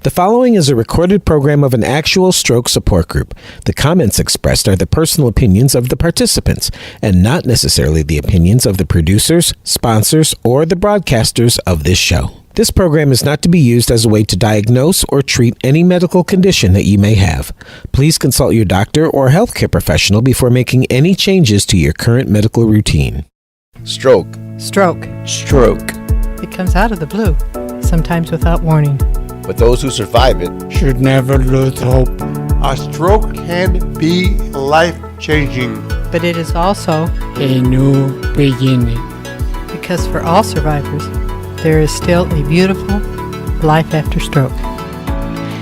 The following is a recorded program of an actual stroke support group. The comments expressed are the personal opinions of the participants and not necessarily the opinions of the producers, sponsors, or the broadcasters of this show. This program is not to be used as a way to diagnose or treat any medical condition that you may have. Please consult your doctor or healthcare professional before making any changes to your current medical routine. Stroke. Stroke. Stroke. It comes out of the blue, sometimes without warning. But those who survive it should never lose hope. A stroke can be life-changing. But it is also A new beginning. because for all survivors, there is still a beautiful life after stroke.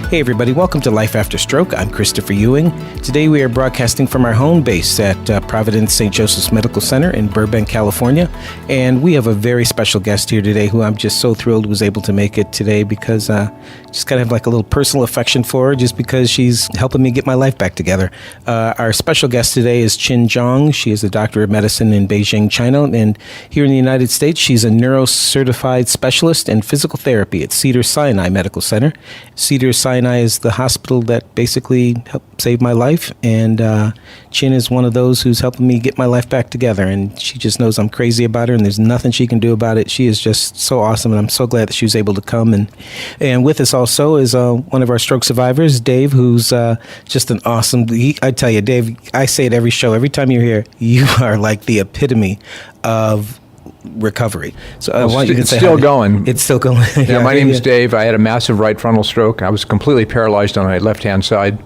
Hey everybody, welcome to Life After Stroke. I'm Christopher Ewing. Today we are broadcasting from our home base at Providence St. Joseph's Medical Center in Burbank, California. And we have a very special guest here today who I'm just so thrilled was able to make it today because just kind of have like a little personal affection for her just because she's helping me get my life back together. Our special guest today is Zhang. She is a doctor of medicine in Beijing, China. And here in the United States, she's a Neuro-Certified specialist in physical therapy at Cedars Sinai Medical Center. Cedars Sinai is the hospital that basically helped save my life, and Qing is one of those who's helping me get my life back together, and she just knows I'm crazy about her, and there's nothing she can do about it. She is just so awesome, and I'm so glad that she was able to come. And with us also is one of our stroke survivors, Dave, who's just an awesome... I tell you, Dave, I say it every show, every time you're here, you are like the epitome of recovery. So I want you to say still going. It's still going. Yeah, my name's Dave. I had a massive right frontal stroke. I was completely paralyzed on my left-hand side.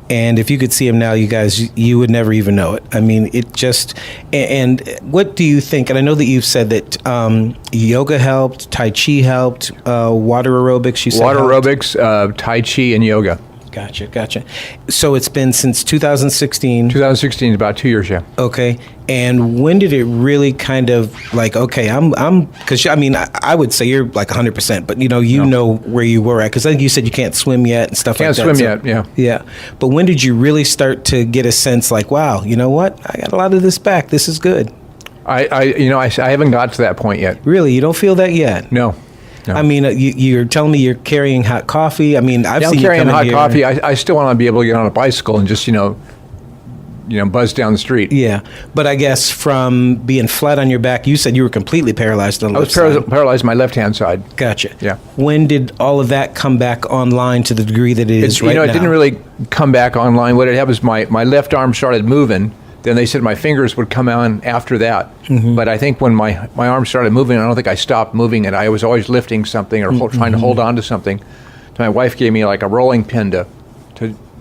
And if you could see him now, you guys, you would never even know it. I mean, it just, and what do you think? And I know that you've said that yoga helped, Tai Chi helped, water aerobics, you said Water helped. aerobics, Tai Chi, and yoga. Gotcha. So it's been since 2016. 2016 is about 2 years, yeah. Okay. And when did it really kind of like, okay, because I mean, I would say you're like 100%, but you know where you were at, because I think you said you can't swim yet and stuff like that. Can't swim yet, yeah. Yeah. But when did you really start to get a sense like, wow, you know what? I got a lot of this back. This is good. I haven't got to that point yet. Really? You don't feel that yet? No. I mean, you're telling me you're carrying hot coffee. I mean, I've seen you carrying come hot in here. coffee. I still want to be able to get on a bicycle and just, buzz down the street. Yeah. But I guess from being flat on your back, you said you were completely paralyzed on the left side. Paralyzed on my left-hand side. Gotcha. Yeah. When did all of that come back online to the degree that it is right now? It didn't really come back online. What had happened is my left arm started moving. Then they said my fingers would come on after that. Mm-hmm. But I think when my arm started moving, I don't think I stopped moving it. I was always lifting something or trying to hold on to something. So my wife gave me like a rolling pin to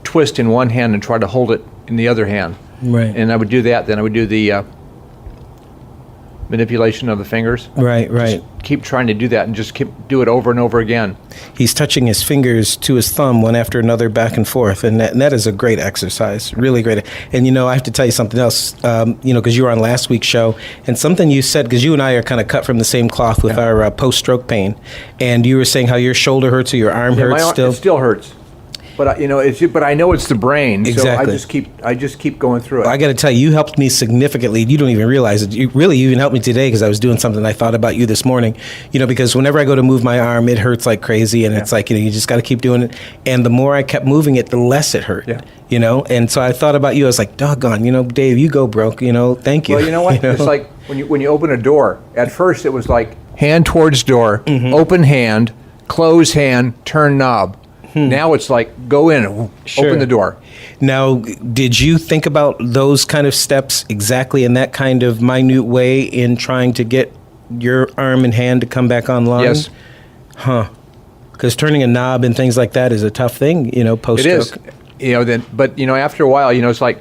twist in one hand and try to hold it in the other hand. Right. And I would do that. Then I would do the manipulation of the fingers. Right. Just keep trying to do that and just do it over and over again. He's touching his fingers to his thumb one after another back and forth. And that is a great exercise, really great. And, I have to tell you something else, because you were on last week's show. And something you said, because you and I are kind of cut from the same cloth with our post-stroke pain. And you were saying how your shoulder hurts or your arm hurts still. It still hurts. But but I know it's the brain, exactly. So I just keep going through it. Well, I got to tell you, you helped me significantly. You don't even realize it. You even helped me today because I was doing something I thought about you this morning. Because whenever I go to move my arm, it hurts like crazy, and it's like you just got to keep doing it. And the more I kept moving it, the less it hurt. Yeah. And so I thought about you. I was like, doggone, Dave, you go broke. Thank you. Well, you know what? It's like when you open a door. At first, it was like hand towards door, open hand, close hand, turn knob. Now it's like, go in, open the door. Now, did you think about those kind of steps exactly in that kind of minute way in trying to get your arm and hand to come back online? Yes. Huh. Because turning a knob and things like that is a tough thing, post-stroke. It is. But after a while, it's like,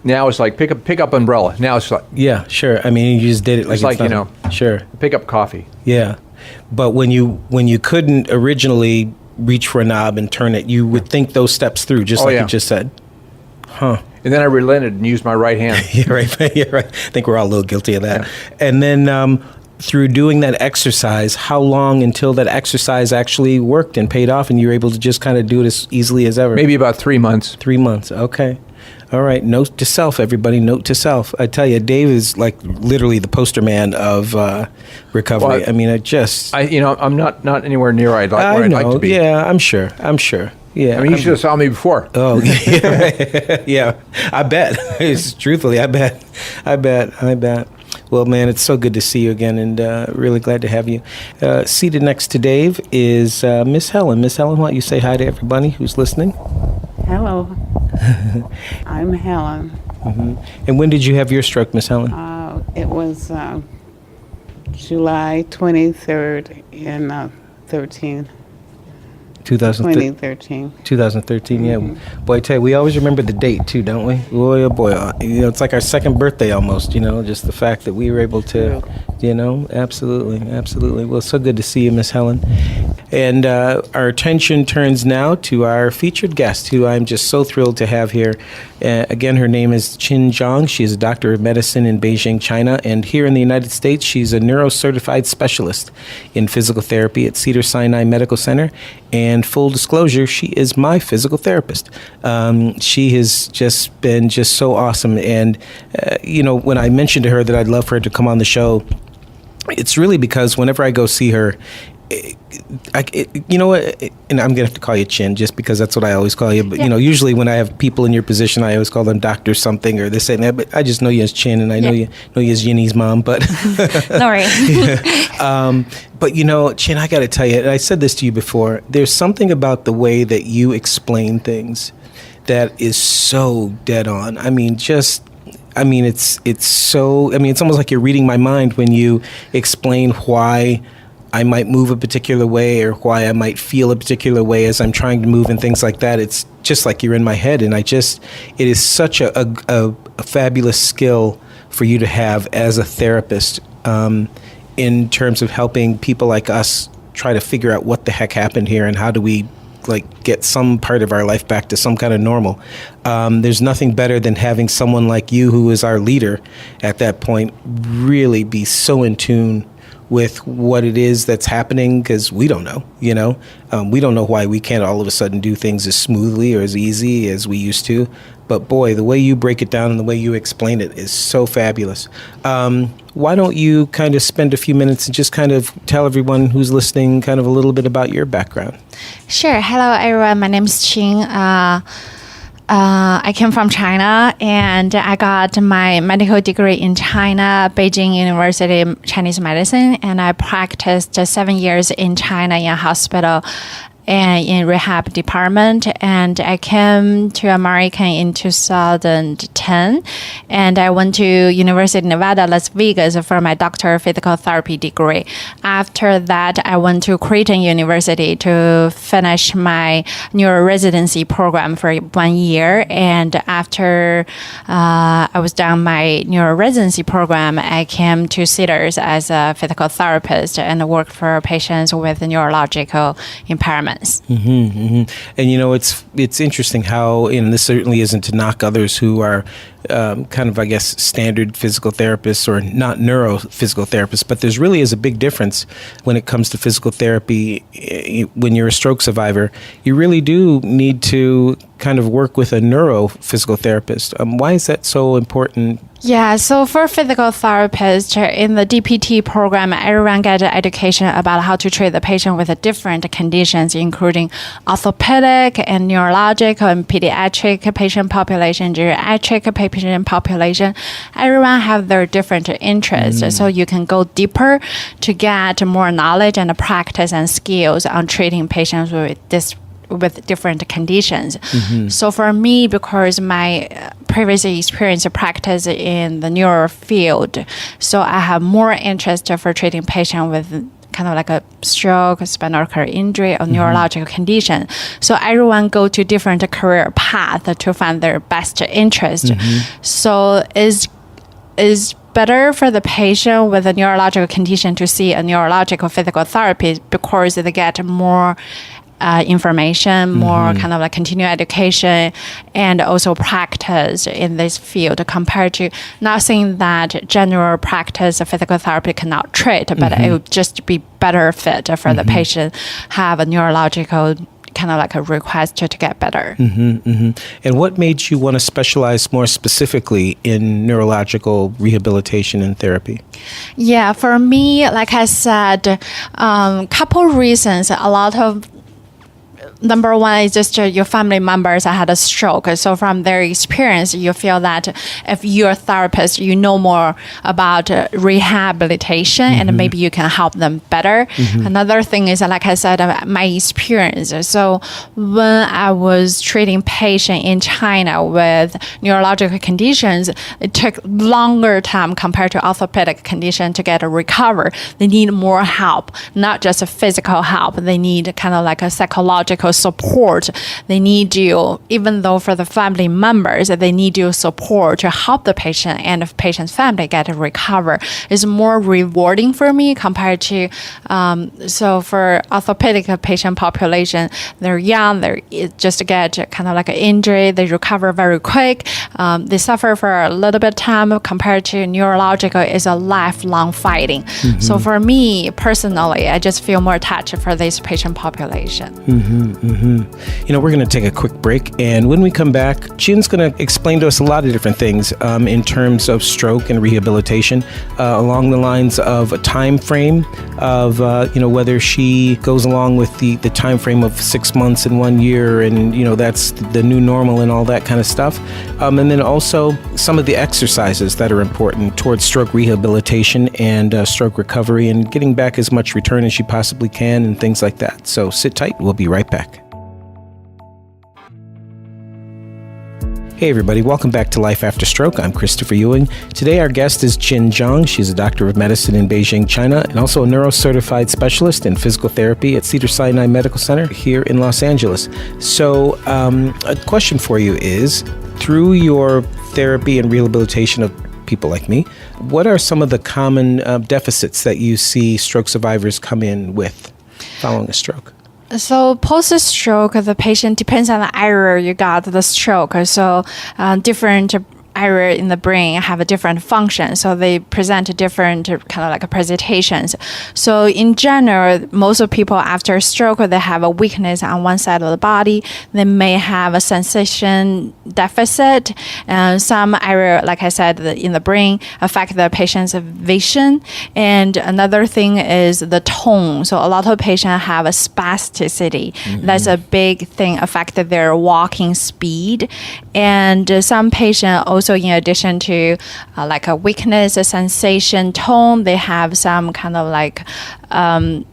now it's like, pick up umbrella. Now it's like... Yeah, sure. I mean, you just did it like it's like, Sure. Pick up coffee. Yeah. But when you couldn't originally reach for a knob and turn it, you would think those steps through, just you just said. Huh. And then I relented and used my right hand. Yeah, right. I think we're all a little guilty of that. Yeah. And then through doing that exercise, how long until that exercise actually worked and paid off and you were able to just kind of do it as easily as ever? Maybe about 3 months. 3 months, okay. All right, note to self, everybody. Note to self. I tell you, Dave is like literally the poster man of recovery. Well, I mean, I'm not anywhere near where I'd like to be. Yeah, I'm sure. Yeah. I mean, you should have saw me before. Oh, yeah. Yeah. I bet. Truthfully, I bet. Well, man, it's so good to see you again, and really glad to have you. Seated next to Dave is Miss Helen. Miss Helen, why don't you say hi to everybody who's listening? Hello, I'm Helen. And when did you have your stroke, Miss Helen? It was July 23rd in 2013. 2013, yeah. Boy, I tell you, we always remember the date, too, don't we? Boy, oh boy. It's like our second birthday almost, just the fact that we were able to, absolutely. Well, so good to see you, Miss Helen. And our attention turns now to our featured guest, who I'm just so thrilled to have here. Again, her name is Zhang. She is a doctor of medicine in Beijing, China. And here in the United States, she's a Neuro-Certified specialist in physical therapy at Cedars Sinai Medical Center. And full disclosure, she is my physical therapist. She has just been so awesome. And, when I mentioned to her that I'd love for her to come on the show, it's really because whenever I go see her, you know what, and I'm going to have to call you Chin just because that's what I always call you. But, usually when I have people in your position, I always call them Dr. something or this and that. But I just know you as Chin, and I know you as Yinny's mom. But no worries. But, Chin, I got to tell you, and I said this to you before, there's something about the way that you explain things that is so dead on. It's almost like you're reading my mind when you explain why I might move a particular way or why I might feel a particular way as I'm trying to move and things like that. It's just like you're in my head. And it is such a fabulous skill for you to have as a therapist in terms of helping people like us try to figure out what the heck happened here and how do we get some part of our life back to some kind of normal. There's nothing better than having someone like you, who is our leader at that point, really be so in tune with what it is that's happening, because we don't know, we don't know why we can't all of a sudden do things as smoothly or as easy as we used to. But boy, the way you break it down and the way you explain it is so fabulous. Why don't you kind of spend a few minutes and just kind of tell everyone who's listening kind of a little bit about your background? Sure. Hello, everyone. My name is Qing. I came from China, and I got my medical degree in China, Beijing University Chinese Medicine, and I practiced 7 years in China in a hospital and in rehab department. And I came to America in 2010, and I went to University of Nevada, Las Vegas for my doctor of physical therapy degree. After that, I went to Creighton University to finish my neuro-residency program for 1 year. And after I was done my neuro-residency program, I came to Cedars as a physical therapist and worked for patients with neurological impairments. And it's interesting how, and this certainly isn't to knock others who are kind of, I guess, standard physical therapists or not neurophysical therapists, but there's really is a big difference when it comes to physical therapy. When you're a stroke survivor, you really do need to kind of work with a neurophysical therapist. Why is that so important? Yeah, so for physical therapists in the DPT program, everyone gets education about how to treat the patient with different conditions, including orthopedic and neurological and pediatric patient population, geriatric patient population. Everyone have their different interests, so you can go deeper to get more knowledge and practice and skills on treating patients with different conditions. So for me, because my previous experience practice in the neuro field, so I have more interest for treating patients with kind of like a stroke, spinal cord injury, or neurological condition. So everyone go to different career path to find their best interest. So is better for the patient with a neurological condition to see a neurological physical therapy because they get more information, more kind of like continuing education, and also practice in this field compared to not saying that general practice of physical therapy cannot treat, but it would just be better fit for the patient have a neurological kind kind of like a request to get better. And what made you want to specialize more specifically in neurological rehabilitation and therapy? Yeah, for me, like I said, couple reasons. A lot of number one is just your family members had a stroke. So from their experience, you feel that if you're a therapist, you know more about rehabilitation and maybe you can help them better. Another thing is, like I said, my experience. So when I was treating patients in China with neurological conditions, it took longer time compared to orthopedic condition to get a recover. They need more help, not just a physical help. They need kind of like a psychological support. They need you, even though for the family members, they need you support to help the patient and the patient's family get to recover. It's more rewarding for me compared to, so for orthopedic patient population, they're young, they just get kind of like an injury, they recover very quick. They suffer for a little bit of time compared to neurological is a lifelong fighting. So for me personally, I just feel more attached for this patient population. We're going to take a quick break, and when we come back, Jin's going to explain to us a lot of different things in terms of stroke and rehabilitation, along the lines of a time frame of whether she goes along with the time frame of 6 months and 1 year, and that's the new normal and all that kind of stuff, and then also some of the exercises that are important towards stroke rehabilitation and stroke recovery and getting back as much return as you possibly can and things like that. So sit tight, we'll be right back. Hey everybody, welcome back to Life After Stroke. I'm Christopher Ewing. Today our guest is Zhang. She's a doctor of medicine in Beijing, China, and also a Neuro-Certified specialist in physical therapy at Cedars Sinai Medical Center here in Los Angeles. So a question for you is, through your therapy and rehabilitation of people like me, what are some of the common deficits that you see stroke survivors come in with following a stroke? So post-stroke, the patient depends on the area you got the stroke. So different area in the brain have a different function, so they present different kind of like presentations. So in general, most of people after stroke, they have a weakness on one side of the body. They may have a sensation deficit, and some area, like I said, in the brain affect the patient's vision. And another thing is the tone. So a lot of patients have a spasticity. That's a big thing, affected their walking speed. And some patients also, in addition to like a weakness, a sensation, tone, they have some kind of like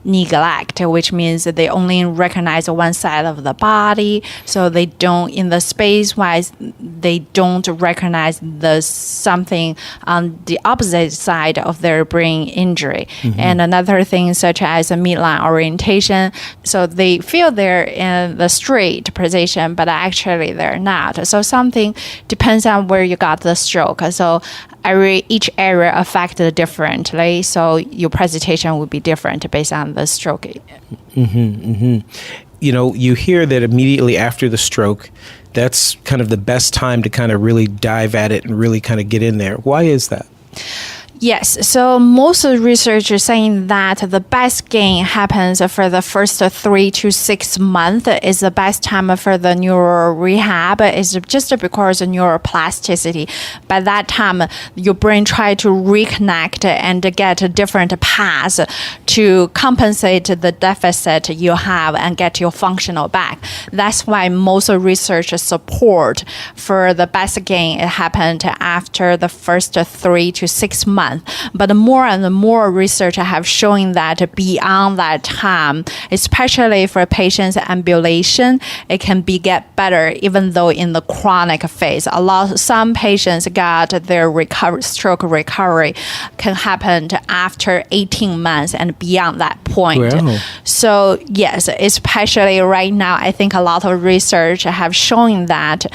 neglect, which means that they only recognize one side of the body. So they don't, in the space-wise, they don't recognize the something on the opposite side of their brain injury. And another thing, such as a midline orientation, so they feel they're in the straight position, but actually they're not. So something depends on where you got the stroke. So each area affected differently, so your presentation would be different based on the stroke. You hear that immediately after the stroke, that's kind of the best time to kind of really dive at it and really kind of get in there. Why is that? Yes, so most of the research is saying that the best gain happens for the first 3 to 6 months is the best time for the neuro rehab. Is just because of neuroplasticity. By that time, your brain tries to reconnect and get a different paths to compensate the deficit you have and get your functional back. That's why most research support for the best gain it happened after the first 3 to 6 months. But more and more research have shown that beyond that time, especially for patients' ambulation, it can get better even though in the chronic phase. Some patients got their stroke recovery can happen after 18 months and beyond that point. Wow. So yes, especially right now, I think a lot of research have shown that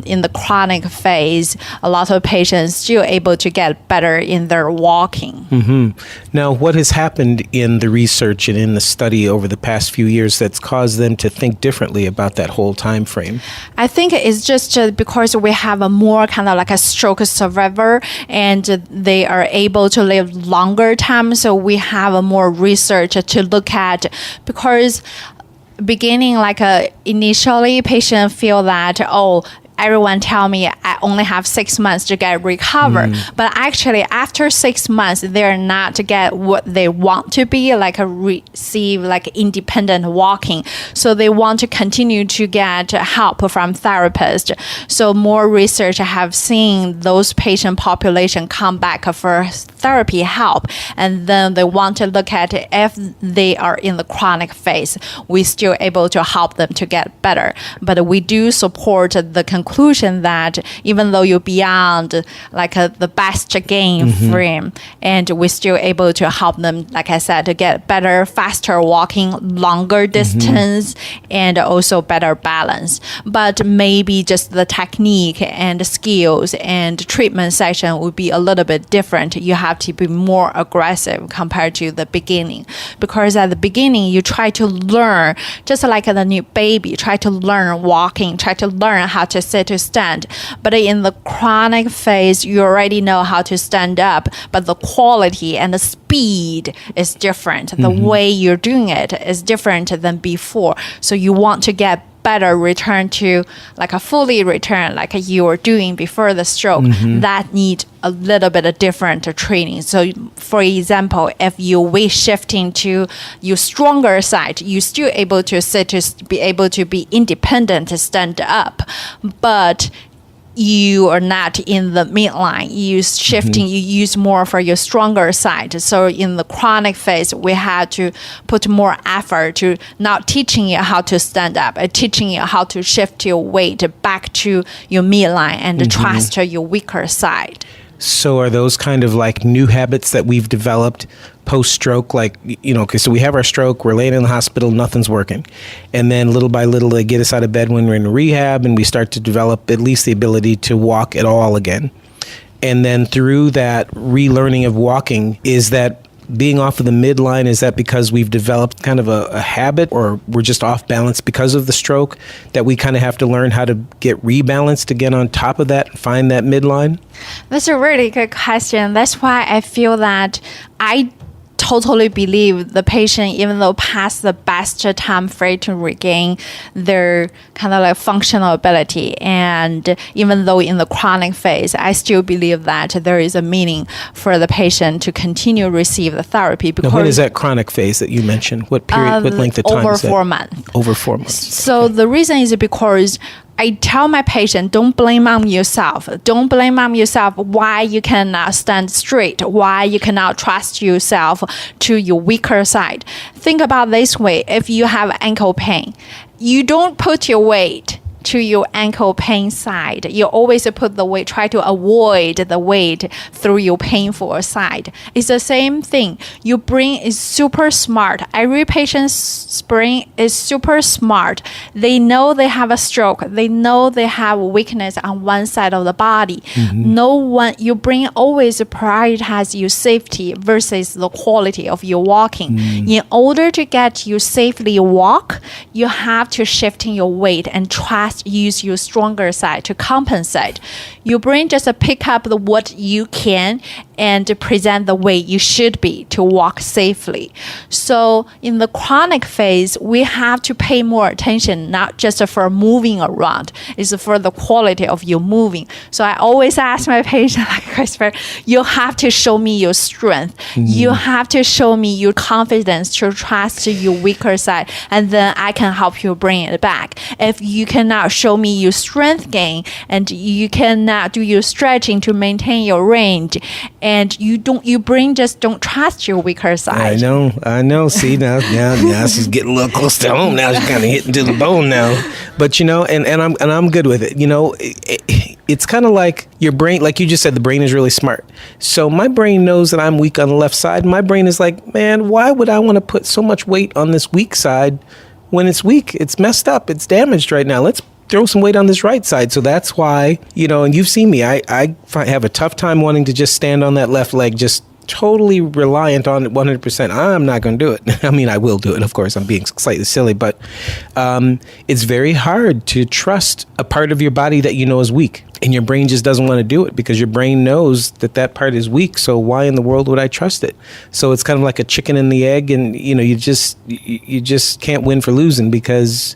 in the chronic phase, a lot of patients still able to get better in their walking. Now, what has happened in the research and in the study over the past few years that's caused them to think differently about that whole time frame? I think it's just because we have a more kind of like a stroke survivor and they are able to live longer time. So we have a more research to look at, because beginning, like initially, patient feel that, everyone tell me I only have 6 months to get recovered. But actually, after 6 months, they're not to get what they want to be, like receive like independent walking. So they want to continue to get help from therapists. So more research have seen those patient population come back for therapy help. And then they want to look at if they are in the chronic phase, we still able to help them to get better. But we do support the conclusion that even though you're beyond like the best gain frame, and we're still able to help them, like I said, to get better, faster walking, longer distance, and also better balance. But maybe just the technique and skills and treatment session would be a little bit different. You have to be more aggressive compared to the beginning, because at the beginning you try to learn, just like the new baby, try to learn walking, try to learn how to sit to stand. But in the chronic phase, you already know how to stand up, but the quality and the speed is different. The way you're doing it is different than before. So you want to get better, return to like a fully return like you were doing before the stroke. That need a little bit of different training. So for example, if you weight shifting to your stronger side, you still able to sit, to be able to be independent, to stand up, but you are not in the midline. You shifting, you use more for your stronger side. So in the chronic phase, we had to put more effort to not teaching you how to stand up, teaching you how to shift your weight back to your midline and trust your weaker side. So are those kind of like new habits that we've developed post-stroke? Like, okay, so we have our stroke, we're laying in the hospital, nothing's working. And then little by little, they get us out of bed when we're in rehab and we start to develop at least the ability to walk at all again. And then through that relearning of walking, is that being off of the midline, is that because we've developed kind of a habit, or we're just off balance because of the stroke, that we kind of have to learn how to get rebalanced to get on top of that and find that midline? That's a really good question. That's why I feel that I totally believe the patient, even though past the best time frame to regain their kind of like functional ability, and even though in the chronic phase, I still believe that there is a meaning for the patient to continue receive the therapy. Because now, what is that chronic phase that you mentioned? What period, what length of time over is that? 4 months. Over 4 months. So the reason is because I tell my patient, don't blame on yourself. Don't blame on yourself why you cannot stand straight, why you cannot trust yourself to your weaker side. Think about this way. If you have ankle pain, you don't put your weight to your ankle pain side. You always put the weight, try to avoid the weight through your painful side. It's the same thing. Your brain is super smart. Every patient's brain is super smart. They know they have a stroke. They know they have weakness on one side of the body. Your brain always prioritizes your safety versus the quality of your walking. In order to get you safely walk, you have to shift your weight and use your stronger side to compensate. Your brain just pick up what you can and present the way you should be to walk safely. So in the chronic phase, we have to pay more attention, not just for moving around, it's for the quality of your moving. So I always ask my patient, like Christopher, you have to show me your strength. You have to show me your confidence to trust your weaker side, and then I can help you bring it back. If you cannot show me your strength gain, and you cannot do your stretching to maintain your range, and your brain just don't trust your weaker side. I know. See, now she's getting a little close to home. Now she's kind of hitting to the bone now. But and I'm good with it. It's kind of like your brain, like you just said, the brain is really smart. So my brain knows that I'm weak on the left side. My brain is like, man, why would I want to put so much weight on this weak side when it's weak? It's messed up. It's damaged right now. Let's throw some weight on this right side. So that's why, and you've seen me, I have a tough time wanting to just stand on that left leg, just totally reliant on it 100%. I'm not going to do it. I mean, I will do it. Of course, I'm being slightly silly, but it's very hard to trust a part of your body that you know is weak. And your brain just doesn't want to do it because your brain knows that that part is weak. So why in the world would I trust it? So it's kind of like a chicken and the egg, and you just can't win for losing because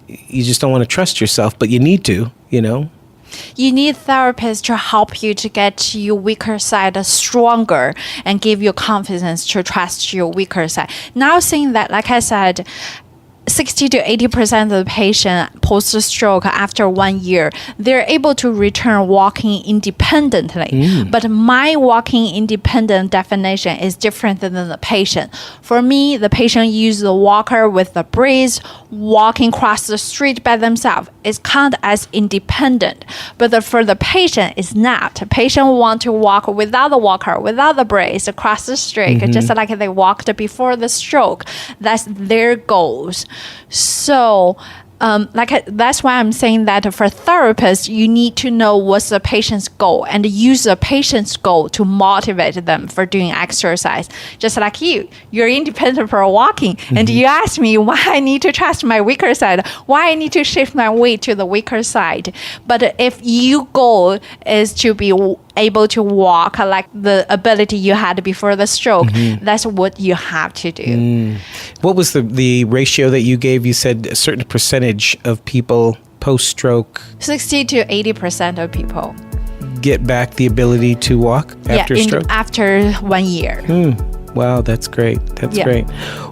you just don't want to trust yourself, but you need to, You need therapists to help you to get your weaker side stronger and give you confidence to trust your weaker side. Now, seeing that, like I said, 60 to 80% of the patient post-stroke after 1 year, they're able to return walking independently. But my walking independent definition is different than the patient. For me, the patient uses the walker with the brace, walking across the street by themselves. It's counted as independent. But for the patient, it's not. The patient want to walk without the walker, without the brace across the street, just like they walked before the stroke. That's their goals. So that's why I'm saying that for therapists, you need to know what's the patient's goal and use the patient's goal to motivate them for doing exercise. Just like you're independent for walking, and you ask me why I need to trust my weaker side, why I need to shift my weight to the weaker side. But if your goal is to be able to walk like the ability you had before the stroke, that's what you have to do. What was the ratio that you gave? You said a certain percentage of people post-stroke 60 to 80% of people get back the ability to walk after stroke? After 1 year. Wow, that's great. That's great.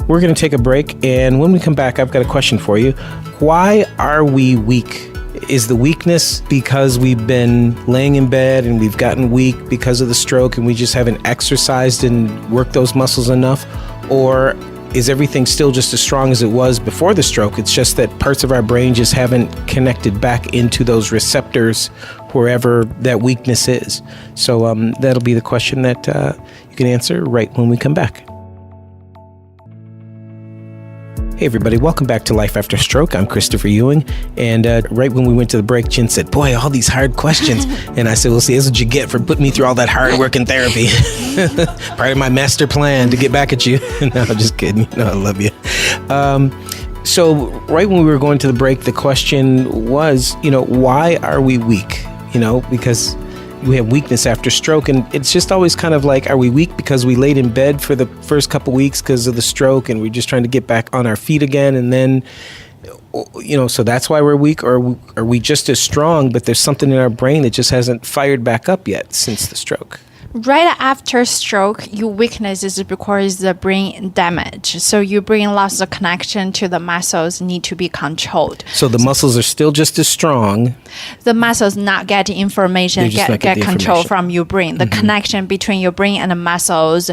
We're going to take a break, and when we come back, I've got a question for you. Why are we weak? Is the weakness because we've been laying in bed and we've gotten weak because of the stroke and we just haven't exercised and worked those muscles enough? Or is everything still just as strong as it was before the stroke? It's just that parts of our brain just haven't connected back into those receptors wherever that weakness is. So that'll be the question that you can answer right when we come back. Hey everybody, welcome back to Life After Stroke. I'm Christopher Ewing, and right when we went to the break, Jen said, boy, all these hard questions. And I said, well, see, that's what you get for putting me through all that hard work in therapy. Part of my master plan to get back at you. No, I'm just kidding. I love you. So right when we were going to the break, the question was, why are we weak? Because we have weakness after stroke, and it's just always kind of like, are we weak because we laid in bed for the first couple weeks because of the stroke and we're just trying to get back on our feet again, and then so that's why we're weak? Or are we just as strong, but there's something in our brain that just hasn't fired back up yet since the stroke? Right after stroke, your weakness is because the brain damage. So your brain lost the connection to the muscles, need to be controlled. So the muscles are still just as strong. The muscles not get information, get control from your brain. The connection between your brain and the muscles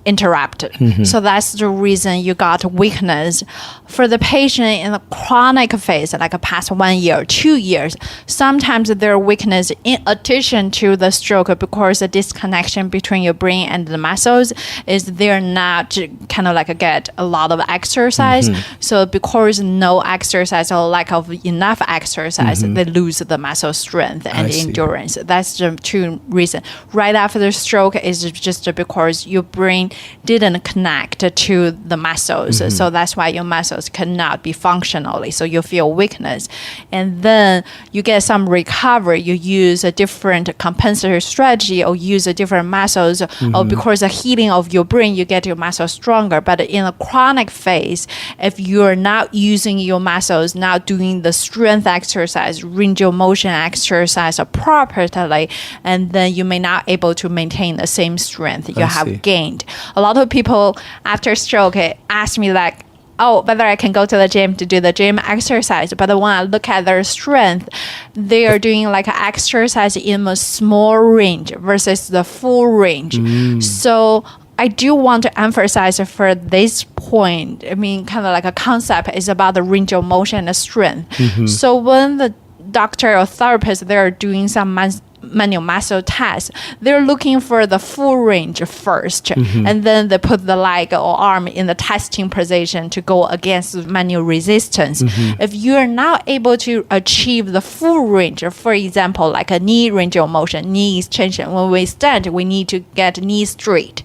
interrupted. So that's the reason you got weakness. For the patient in the chronic phase, like past 1 year, 2 years, sometimes their weakness in addition to the stroke, because the disconnection between your brain and the muscles is they're not kind of like get a lot of exercise. So because no exercise or lack of enough exercise, they lose the muscle strength and endurance. That's the two reasons. Right after the stroke is just because your brain didn't connect to the muscles. So that's why your muscles cannot be functionally. So you feel weakness. And then you get some recovery. You use a different compensatory strategy or use a different muscles. Or because the healing of your brain, you get your muscles stronger. But in a chronic phase, if you're not using your muscles, not doing the strength exercise, range of motion exercise properly, and then you may not able to maintain the same strength you have gained. A lot of people after stroke ask me like, whether I can go to the gym to do the gym exercise. But when I look at their strength, they are doing like exercise in a small range versus the full range. So I do want to emphasize for this point, kind of like a concept is about the range of motion and strength. So when the doctor or therapist, they're doing some manual muscle tests, they're looking for the full range first, and then they put the leg or arm in the testing position to go against manual resistance. If you're not able to achieve the full range, for example, like a knee range of motion, knee extension, when we stand, we need to get knee straight.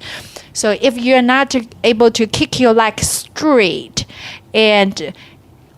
So if you're not able to kick your leg straight and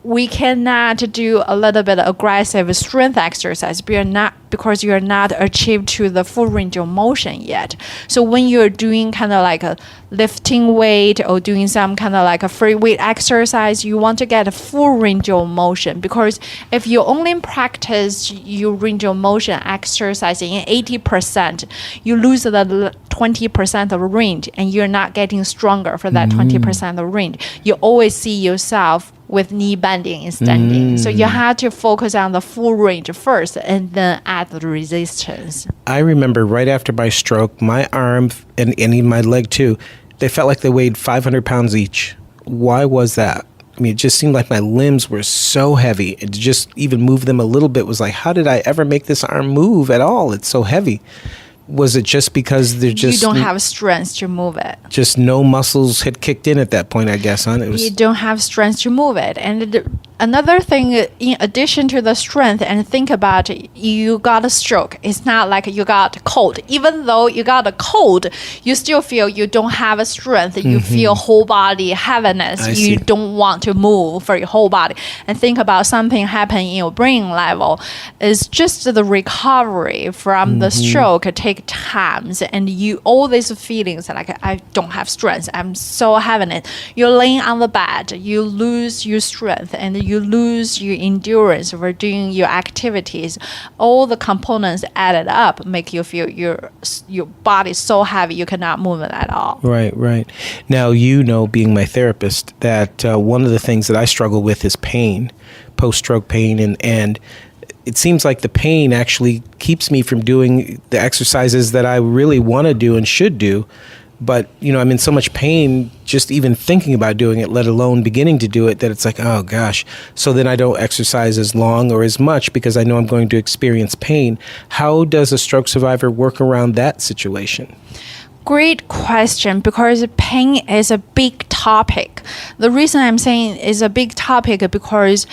we cannot do a little bit of aggressive strength exercise because you're not achieved to the full range of motion yet. So when you're doing kind of like a lifting weight or doing some kind of like a free weight exercise, you want to get a full range of motion, because if you only practice your range of motion exercising in 80%, you lose the 20% of range, and you're not getting stronger for that 20% of range. You always see yourself with knee bending and standing. So you have to focus on the full range first and then add the resistance. I remember right after my stroke, my arm and even my leg too, they felt like they weighed 500 pounds each. Why was that? I mean, it just seemed like my limbs were so heavy. And to just even move them a little bit was like, how did I ever make this arm move at all? It's so heavy. Was it just because they're just... You don't have strength to move it. Just no muscles had kicked in at that point, I guess, huh? You don't have strength to move it. And another thing, in addition to the strength, and think about it, you got a stroke. It's not like you got a cold. Even though you got a cold, you still feel you don't have a strength. You feel whole body heaviness. You don't want to move for your whole body. And think about something happening in your brain level. It's just the recovery from the stroke take times, and all these feelings like I don't have strength, I'm so heaviness. You're laying on the bed, you lose your strength and you lose your endurance for doing your activities. All the components added up make you feel your body so heavy you cannot move it at all. Right. Now, being my therapist, that one of the things that I struggle with is pain, post-stroke pain, and it seems like the pain actually keeps me from doing the exercises that I really want to do and should do. But, I'm in so much pain just even thinking about doing it, let alone beginning to do it, that it's like, oh, gosh. So then I don't exercise as long or as much because I know I'm going to experience pain. How does a stroke survivor work around that situation? Great question, because pain is a big topic. The reason I'm saying it's a big topic because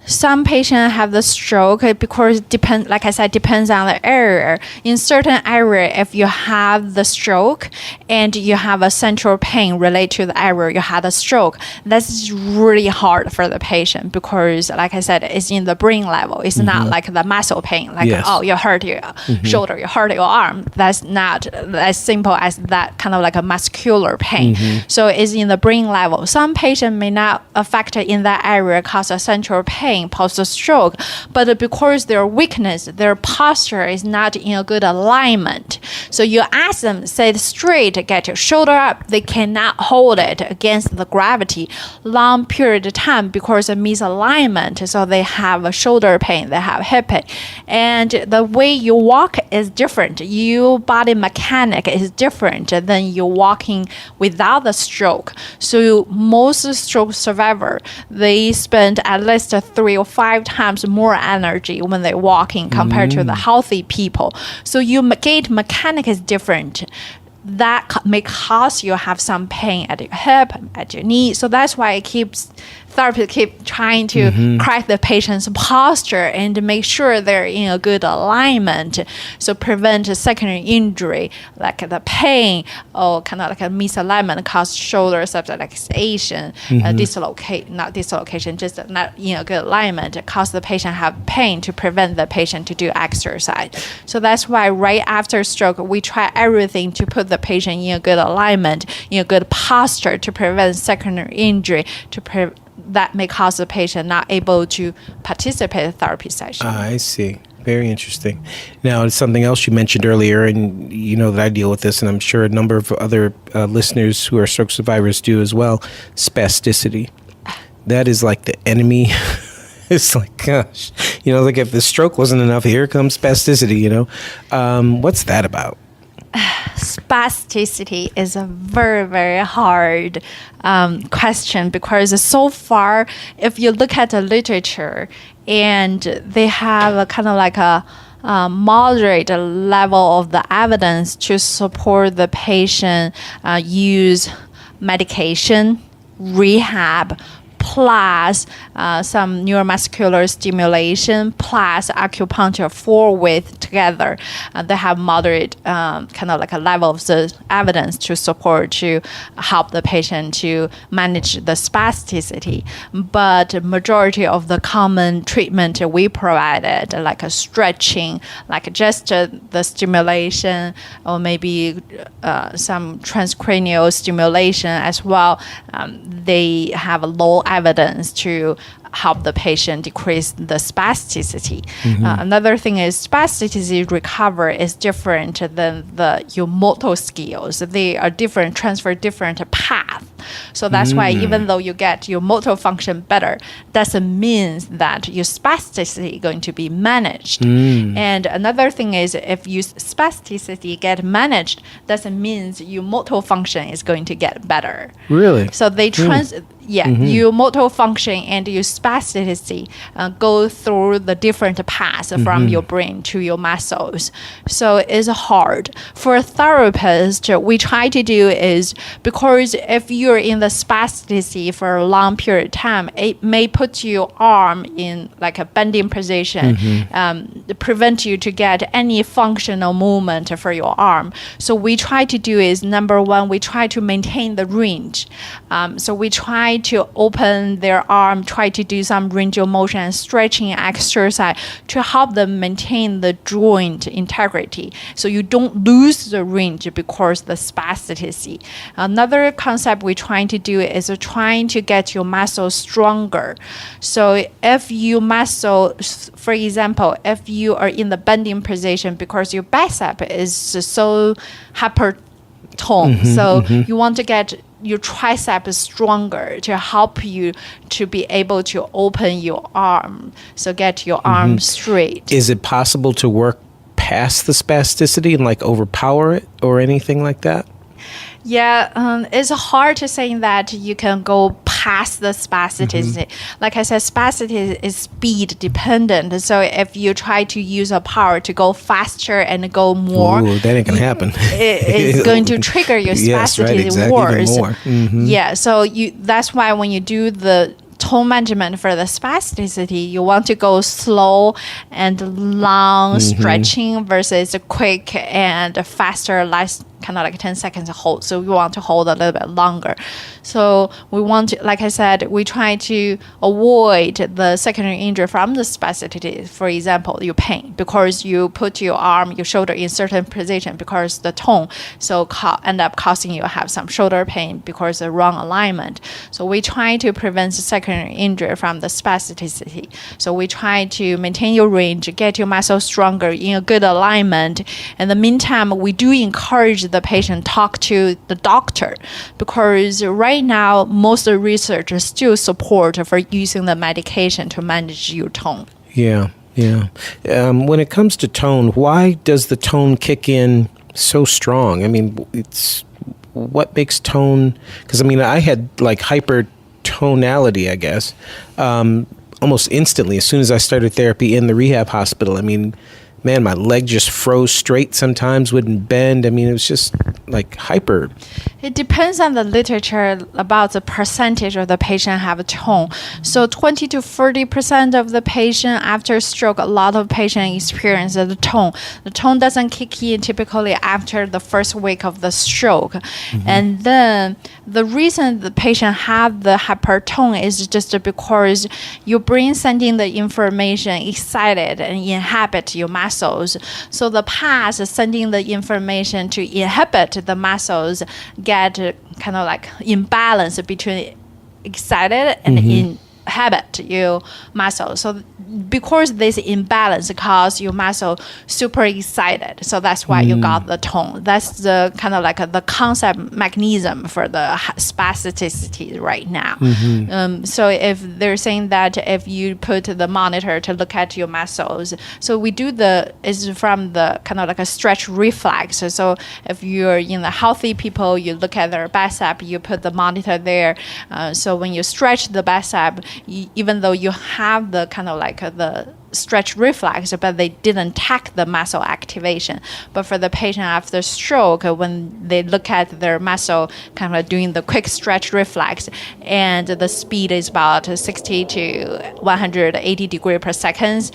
some patients have the stroke because like I said, depends on the area. In certain area, if you have the stroke and you have a central pain related to the area you had a stroke, that's really hard for the patient because, like I said, it's in the brain level. It's not like the muscle pain, like, oh, you hurt your shoulder, you hurt your arm. That's not as simple as that kind of like a muscular pain. So it's in the brain level. Some patients may not affect in that area cause a central pain post-stroke, but because their weakness, their posture is not in a good alignment. So you ask them, sit straight, get your shoulder up, they cannot hold it against the gravity long period of time because of misalignment. So they have a shoulder pain, they have hip pain. And the way you walk is different. Your body mechanic is different than you walking without the stroke. So most stroke survivor, they spend at least 3 or 5 times more energy when they're walking compared to the healthy people. So your gait mechanic is different. That may cause you have some pain at your hip, at your knee. So that's why therapists keep trying to correct the patient's posture and make sure they're in a good alignment. So prevent a secondary injury, like the pain or kind of like a misalignment cause shoulder subluxation, not dislocation, just not in a good alignment, cause the patient have pain to prevent the patient to do exercise. So that's why right after stroke, we try everything to put the patient in a good alignment, in a good posture to prevent secondary injury, that may cause the patient not able to participate in therapy session. I see. Very interesting. Now, it's something else you mentioned earlier, and you know that I deal with this, and I'm sure a number of other listeners who are stroke survivors do as well. Spasticity. That is like the enemy. It's like, gosh, like if the stroke wasn't enough, here comes spasticity, What's that about? Spasticity is a very, very hard question because so far, if you look at the literature, and they have a kind of like a moderate level of the evidence to support the patient use medication, rehab, plus some neuromuscular stimulation plus acupuncture 4 with together. They have moderate kind of like a level of the evidence to support to help the patient to manage the spasticity. But majority of the common treatment we provided, like a stretching, like just the stimulation, or maybe some transcranial stimulation as well, they have low evidence to help the patient decrease the spasticity. Another thing is spasticity recover is different than your motor skills. They are different, transfer different path. So that's why even though you get your motor function better, doesn't mean that your spasticity is going to be managed. And another thing is if your spasticity get managed, doesn't mean your motor function is going to get better. Really? So they your motor function and your spasticity go through the different paths from your brain to your muscles. So it's hard. For a therapist, we try to do is, because if you're in the spasticity for a long period of time, it may put your arm in like a bending position, prevent you to get any functional movement for your arm. So we try to do is, number one, we try to maintain the range. So we try to open their arm, try to do some range of motion and stretching exercise to help them maintain the joint integrity, so you don't lose the range because the spasticity. Another concept we're trying to do is trying to get your muscle stronger. So if your muscle, for example, if you are in the bending position because your bicep is so hypertoned, so you want to get your tricep stronger to help you to be able to open your arm, so get your arm straight. Is it possible to work past the spasticity and like overpower it or anything like that? Yeah, it's hard to say that you can go past the spasticity. Like I said, spasticity is speed dependent. So if you try to use a power to go faster and go more, that ain't gonna happen. It's going to trigger your spasticity Yes, right, exactly, worse. even more. Yeah, so that's why when you do the tone management for the spasticity, you want to go slow and long stretching versus quick and faster, less kind of like 10 seconds hold. So we want to hold a little bit longer. So we want to, like I said, we try to avoid the secondary injury from the spasticity. For example, your pain, because you put your arm, your shoulder in certain position because the tone, so end up causing you have some shoulder pain because the wrong alignment. So we try to prevent the secondary injury from the spasticity. So we try to maintain your range, get your muscle stronger in a good alignment. In the meantime, we do encourage the patient talk to the doctor, because right now most of the research still support for using the medication to manage your tone. Yeah. When it comes to tone, why does the tone kick in so strong? I mean, what makes tone? Because I mean, I had like hypertonality, I guess, almost instantly as soon as I started therapy in the rehab hospital. I mean, man, my leg just froze straight sometimes, wouldn't bend. I mean, it was just like hyper. It depends on the literature about the percentage of the patient have a tone. So 20 to 40% of the patient after stroke, a lot of patients experience the tone. The tone doesn't kick in typically after the first week of the stroke. And then the reason the patient have the hypertone is just because your brain sending the information excited and inhibit your muscles. So the path sending the information to inhibit the muscles get kind of like imbalance between excited and inhibit your muscle. So because this imbalance cause your muscle super excited, so that's why you got the tone. That's the kind of like the concept mechanism for the spasticity right now. So if they're saying that if you put the monitor to look at your muscles, so we do is from the kind of like a stretch reflex. So if you're in the healthy people, you look at their bicep, you put the monitor there. So when you stretch the bicep, even though you have the kind of like like the stretch reflex, but they didn't track the muscle activation. But for the patient after stroke, when they look at their muscle kind of doing the quick stretch reflex, and the speed is about 60 to 180 degrees per second,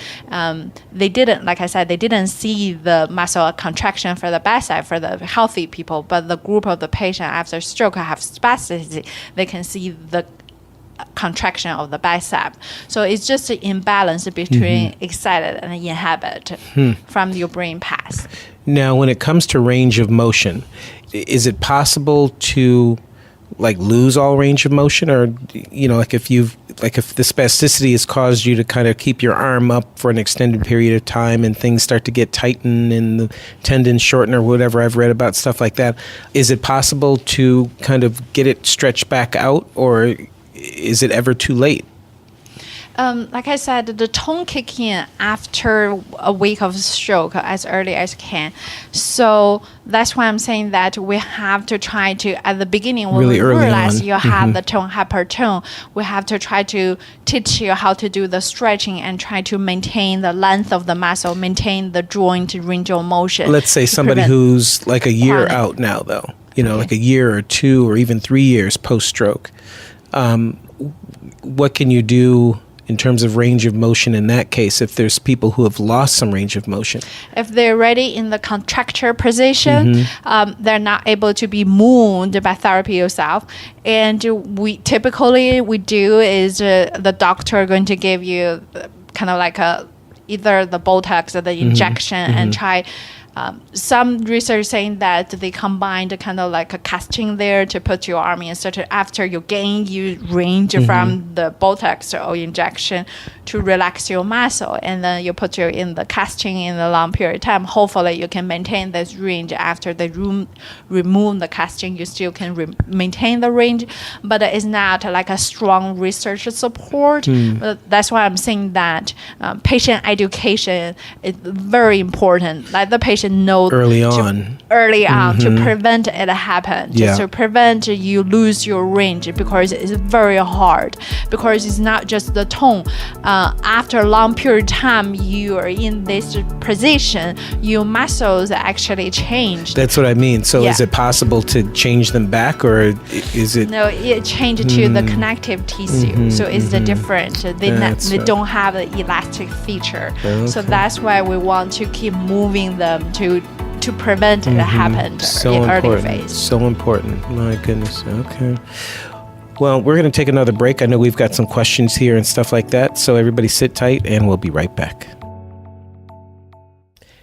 they didn't, like I said, they didn't see the muscle contraction for the bicep for the healthy people, but the group of the patient after stroke have spasticity, they can see the contraction of the bicep. So it's just an imbalance between excited and inhibit from your brain path. Now, when it comes to range of motion, is it possible to like lose all range of motion, or like if the spasticity has caused you to kind of keep your arm up for an extended period of time and things start to get tightened and the tendons shorten or whatever, I've read about stuff like that, is it possible to kind of get it stretched back out, or is it ever too late? Like I said, the tone kick in after a week of stroke as early as can. So that's why I'm saying that we have to try to, at the beginning, when really we early realize on. you have the tone hypertone, we have to try to teach you how to do the stretching and try to maintain the length of the muscle, maintain the joint range of motion. Let's say somebody who's like a year out now, though, like a year or 2 or even 3 years post-stroke. What can you do in terms of range of motion in that case if there's people who have lost some range of motion? If they're already in the contracture position, they're not able to be moved by therapy yourself. And we typically do is the doctor going to give you kind of like either the Botox or the injection and try. Some research saying that they combined kind of like a casting there to put your arm in such after you gain you range from the Botox or injection to relax your muscle, and then you put you in the casting in a long period of time. Hopefully you can maintain this range after they remove the casting. You still can maintain the range, but it's not like a strong research support. But that's why I'm saying that patient education is very important. Like the patient know early on to prevent it happen, just to prevent you lose your range, because it's very hard, because it's not just the tone. After a long period of time you are in this position, your muscles actually change. That's what I mean. So is it possible to change them back, or is it? No, it changed to the connective tissue. So it's the different. They don't have the elastic feature. Okay. So that's why we want to keep moving them to prevent it happen in early phase. So important. My goodness. Okay. Well, we're going to take another break. I know we've got some questions here and stuff like that. So everybody sit tight and we'll be right back.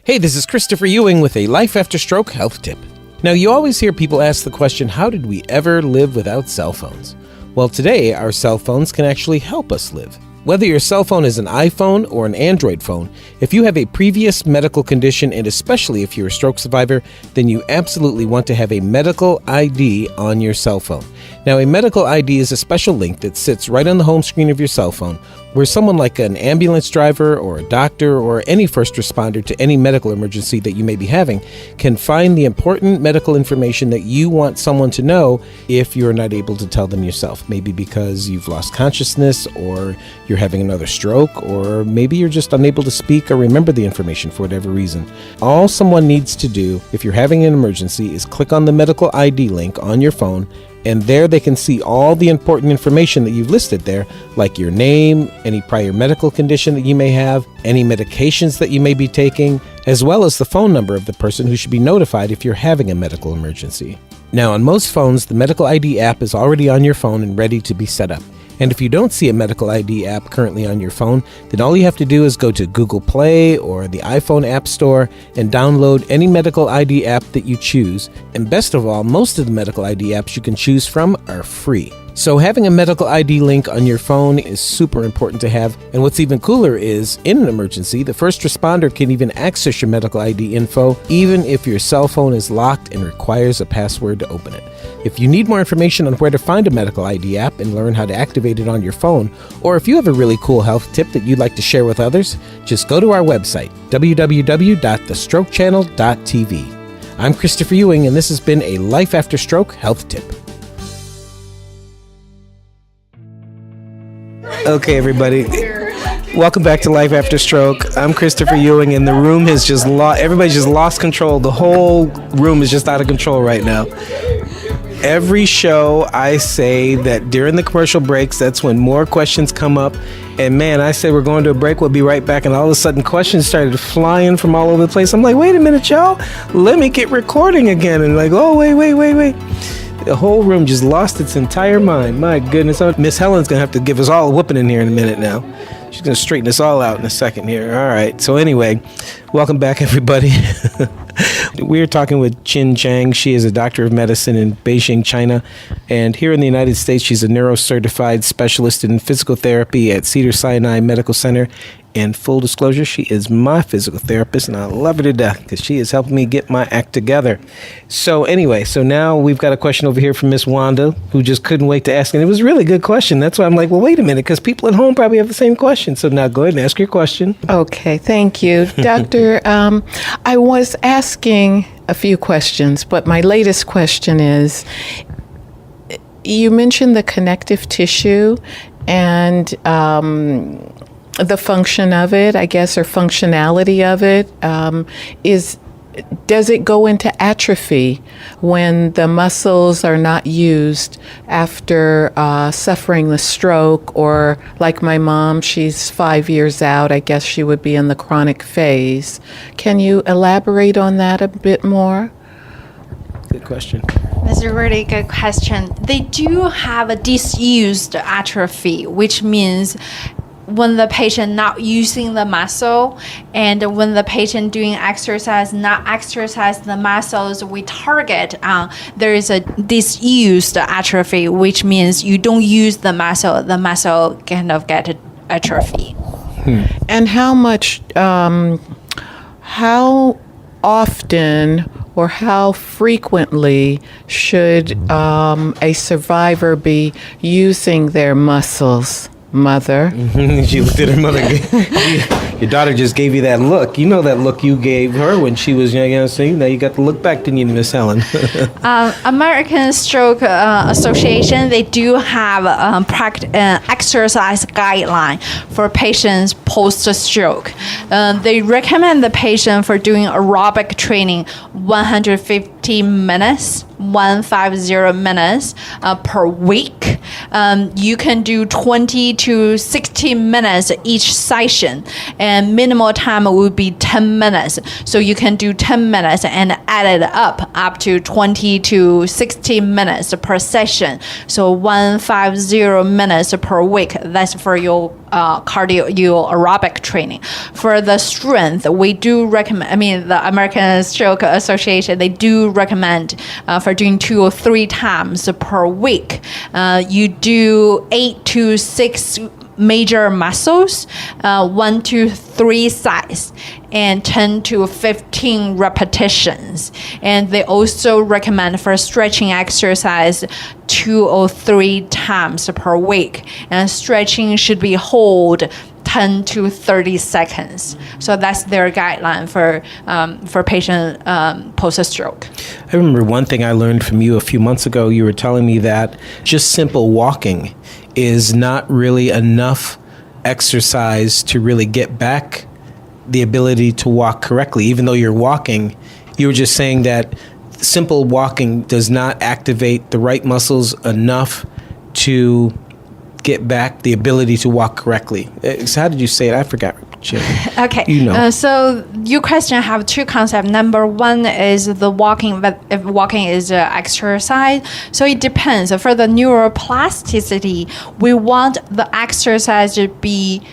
Hey, this is Christopher Ewing with a Life After Stroke health tip. Now, you always hear people ask the question, how did we ever live without cell phones? Well, today, our cell phones can actually help us live. Whether your cell phone is an iPhone or an Android phone, if you have a previous medical condition, and especially if you're a stroke survivor, then you absolutely want to have a medical ID on your cell phone. Now, a medical ID is a special link that sits right on the home screen of your cell phone, where someone like an ambulance driver or a doctor or any first responder to any medical emergency that you may be having can find the important medical information that you want someone to know if you're not able to tell them yourself. Maybe because you've lost consciousness, or you're having another stroke, or maybe you're just unable to speak or remember the information for whatever reason. All someone needs to do if you're having an emergency is click on the medical ID link on your phone, and there they can see all the important information that you've listed there, like your name, any prior medical condition that you may have, any medications that you may be taking, as well as the phone number of the person who should be notified if you're having a medical emergency. Now, on most phones, the Medical ID app is already on your phone and ready to be set up. And if you don't see a Medical ID app currently on your phone, then all you have to do is go to Google Play or the iPhone App Store and download any Medical ID app that you choose. And best of all, most of the Medical ID apps you can choose from are free. So having a Medical ID link on your phone is super important to have. And what's even cooler is, in an emergency, the first responder can even access your Medical ID info, even if your cell phone is locked and requires a password to open it. If you need more information on where to find a Medical ID app and learn how to activate it on your phone, or if you have a really cool health tip that you'd like to share with others, just go to our website, www.thestrokechannel.tv. I'm Christopher Ewing, and this has been a Life After Stroke health tip. Okay, everybody. Welcome back to Life After Stroke. I'm Christopher Ewing, and the room has just everybody's just lost control. The whole room is just out of control right now. Every show I say that during the commercial breaks, that's when more questions come up. And man, I said we're going to a break, we'll be right back. And all of a sudden questions started flying from all over the place. I'm like, wait a minute, y'all. Let me get recording again. And like, oh, wait. The whole room just lost its entire mind. My goodness. Miss Helen's going to have to give us all a whooping in here in a minute now. She's going to straighten us all out in a second here. All right. So anyway, welcome back, everybody. We're talking with Zhang. She is a doctor of medicine in Beijing, China. And here in the United States, she's a neuro-certified specialist in physical therapy at Cedars Sinai Medical Center. And full disclosure, she is my physical therapist, and I love her to death because she is helping me get my act together. So anyway, now we've got a question over here from Miss Wanda, who just couldn't wait to ask. And it was a really good question. That's why I'm like, well, wait a minute, because people at home probably have the same question. So now go ahead and ask your question. Okay, thank you. Doctor, I was asking a few questions, but my latest question is, you mentioned the connective tissue and the function of it, I guess, or functionality of it, does it go into atrophy when the muscles are not used after suffering the stroke? Or like my mom, she's 5 years out, I guess she would be in the chronic phase. Can you elaborate on that a bit more? Good question. That's a really good question. They do have a disused atrophy, which means when the patient not using the muscle, and when the patient doing exercise, not exercise the muscles we target, there is a disused atrophy, which means you don't use the muscle kind of get atrophy. And how much, how often or how frequently should a survivor be using their muscles? Mother. She looked at her mother. Your daughter just gave you that look. You know that look you gave her when she was young. Now you got to look back, didn't you, Miss Helen? American Stroke Association, they do have exercise guideline for patients post-stroke. They recommend the patient for doing aerobic training 150 minutes, 150 minutes per week. You can do 20 to 60 minutes each session, and minimal time would be 10 minutes. So you can do 10 minutes and add it up to 20 to 60 minutes per session. So 150 minutes per week. That's for your your aerobic training. For the strength, we do recommend, the American Stroke Association, they do recommend for doing 2 or 3 times per week. You do 8 to 6 major muscles, 1 to 3 size, and 10 to 15 repetitions. And they also recommend for stretching exercise 2 or 3 times per week. And stretching should be hold 10 to 30 seconds. So that's their guideline for patient post-stroke. I remember one thing I learned from you a few months ago. You were telling me that just simple walking is not really enough exercise to really get back the ability to walk correctly. Even though you're walking, you were just saying that simple walking does not activate the right muscles enough to get back the ability to walk correctly. So how did you say it? I forgot. Okay. You know. So your question have 2 concepts. Number 1 is the walking, but if walking is exercise. So it depends. For the neuroplasticity, we want the exercise to be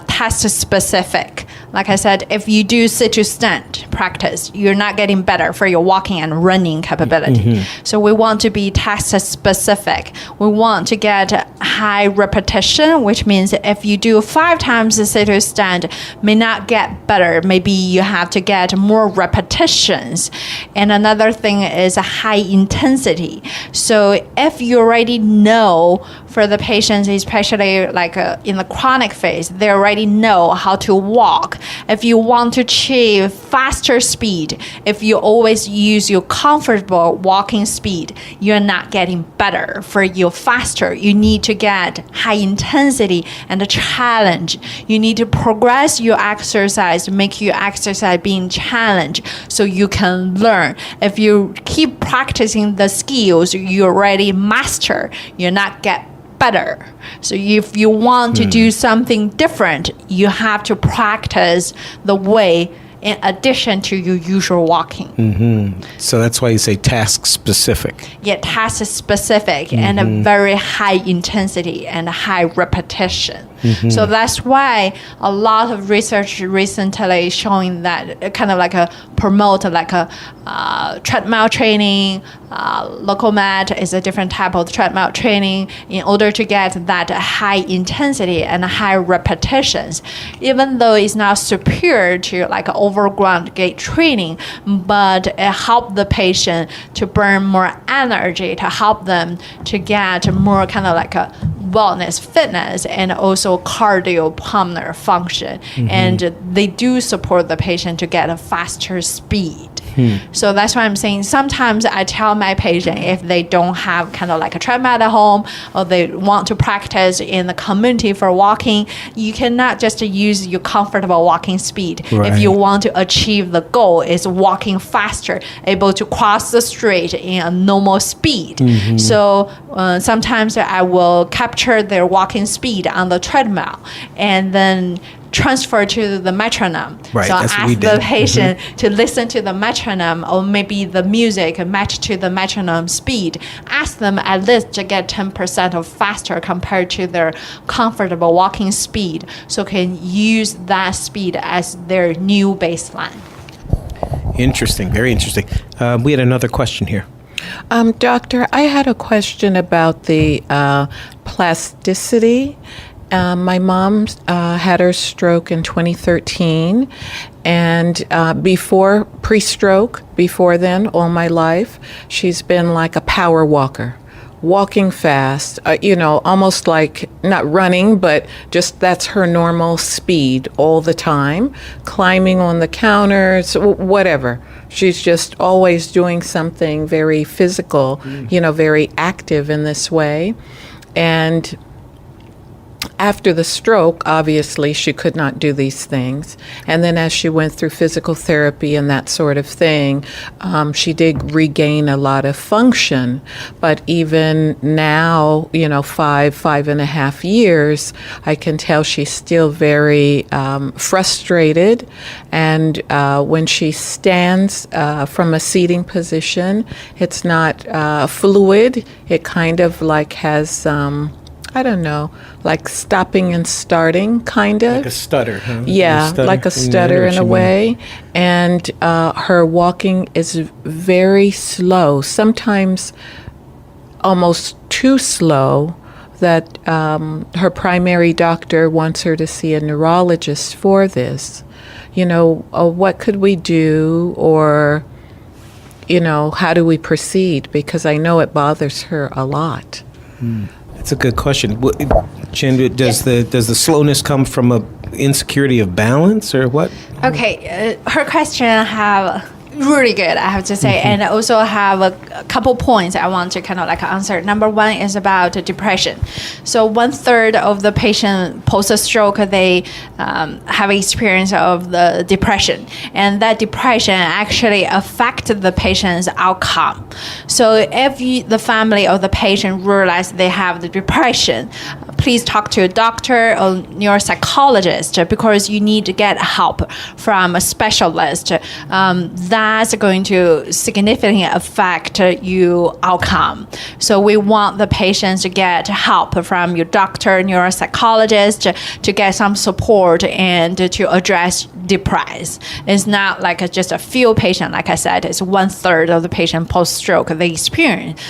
task specific. Like I said, if you do sit to stand practice, you're not getting better for your walking and running capability. So we want to be task specific. We want to get high repetition, which means if you do 5 times the sit to stand, may not get better. Maybe you have to get more repetitions. And another thing is a high intensity. So if you already know for the patients, especially like in the chronic phase, they already know how to walk. If you want to achieve fast faster speed, if you always use your comfortable walking speed, you're not getting better. For you faster, you need to get high intensity and a challenge. You need to progress your exercise, make your exercise being challenged so you can learn. If you keep practicing the skills you already master, you're not get better. So if you want to do something different, you have to practice the way in addition to your usual walking. So that's why you say task specific. Yeah, task specific and a very high intensity and high repetition. So that's why a lot of research recently showing that kind of like a promote like a treadmill training, local mat is a different type of treadmill training in order to get that high intensity and high repetitions. Even though it's not superior to like overground gait training, but it helps the patient to burn more energy, to help them to get more kind of like a wellness, fitness, and also cardiopulmonary function. And they do support the patient to get a faster speed. So that's why I'm saying sometimes I tell my patient if they don't have kind of like a treadmill at home or they want to practice in the community for walking, you cannot just use your comfortable walking speed. Right. If you want to achieve the goal is walking faster, able to cross the street in a normal speed. So sometimes I will capture their walking speed on the treadmill and then transfer to the metronome. Right, So that's what we ask the did. patient to listen to the metronome or maybe the music match to the metronome speed. Ask them at least to get 10% of faster compared to their comfortable walking speed, so can use that speed as their new baseline. Interesting, very interesting. We had another question here. Doctor, I had a question about the plasticity. My mom had her stroke in 2013, and pre-stroke, before then, all my life, she's been like a power walker, walking fast, almost like not running, but just that's her normal speed all the time, climbing on the counters, whatever. She's just always doing something very physical, very active in this way. And after the stroke, obviously, she could not do these things. And then as she went through physical therapy and that sort of thing, she did regain a lot of function. But even now, 5.5 years, I can tell she's still very frustrated. And when she stands from a seating position, it's not fluid. It kind of like has... I don't know, like stopping and starting, kind of. Like a stutter, huh? Yeah, like a stutter in a way. And her walking is very slow, sometimes almost too slow, that her primary doctor wants her to see a neurologist for this. What could we do, or, how do we proceed? Because I know it bothers her a lot. That's a good question. Chen, does the slowness come from a insecurity of balance or what? Okay, her question have really good, I have to say, and I also have a couple points I want to kind of like answer. Number one is about depression. So 1/3 of the patient post-stroke, they have experience of the depression, and that depression actually affected the patient's outcome. So if the family of the patient realize they have the depression, please talk to a doctor or neuropsychologist, because you need to get help from a specialist. That's going to significantly affect your outcome. So we want the patients to get help from your doctor, neuropsychologist, to get some support and to address depression. It's not like just a few patients. Like I said, it's 1/3 of the patient post-stroke, they experience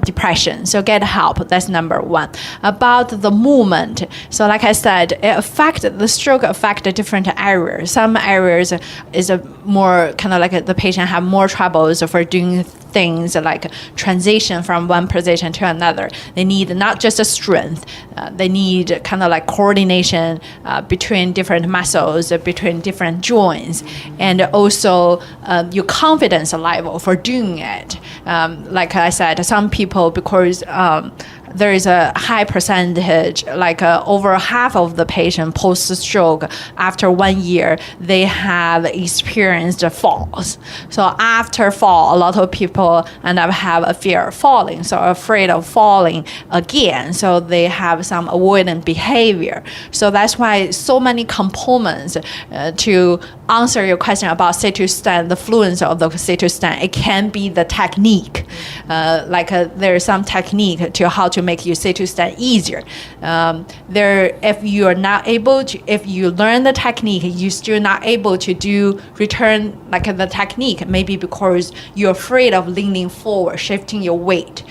depression. So get help. That's number one. About about the movement. So like I said, the stroke affect different areas. Some areas is a more kind of like the patient have more troubles for doing things like transition from one position to another. They need not just a strength, they need kind of like coordination between different muscles, between different joints, and also your confidence level for doing it. Like I said, some people, because there is a high percentage, like over half of the patient post-stroke, after 1 year, they have experienced falls. So after fall, a lot of people end up have a fear of falling, so afraid of falling again. So they have some avoidant behavior. So that's why so many components to answer your question about sit-to-stand, the fluency of the sit-to-stand. It can be the technique. There's some technique to how to make you sit-to-stand easier. If you are not able to, if you learn the technique, you're still not able to return the technique, maybe because you're afraid of leaning forward, shifting your weight.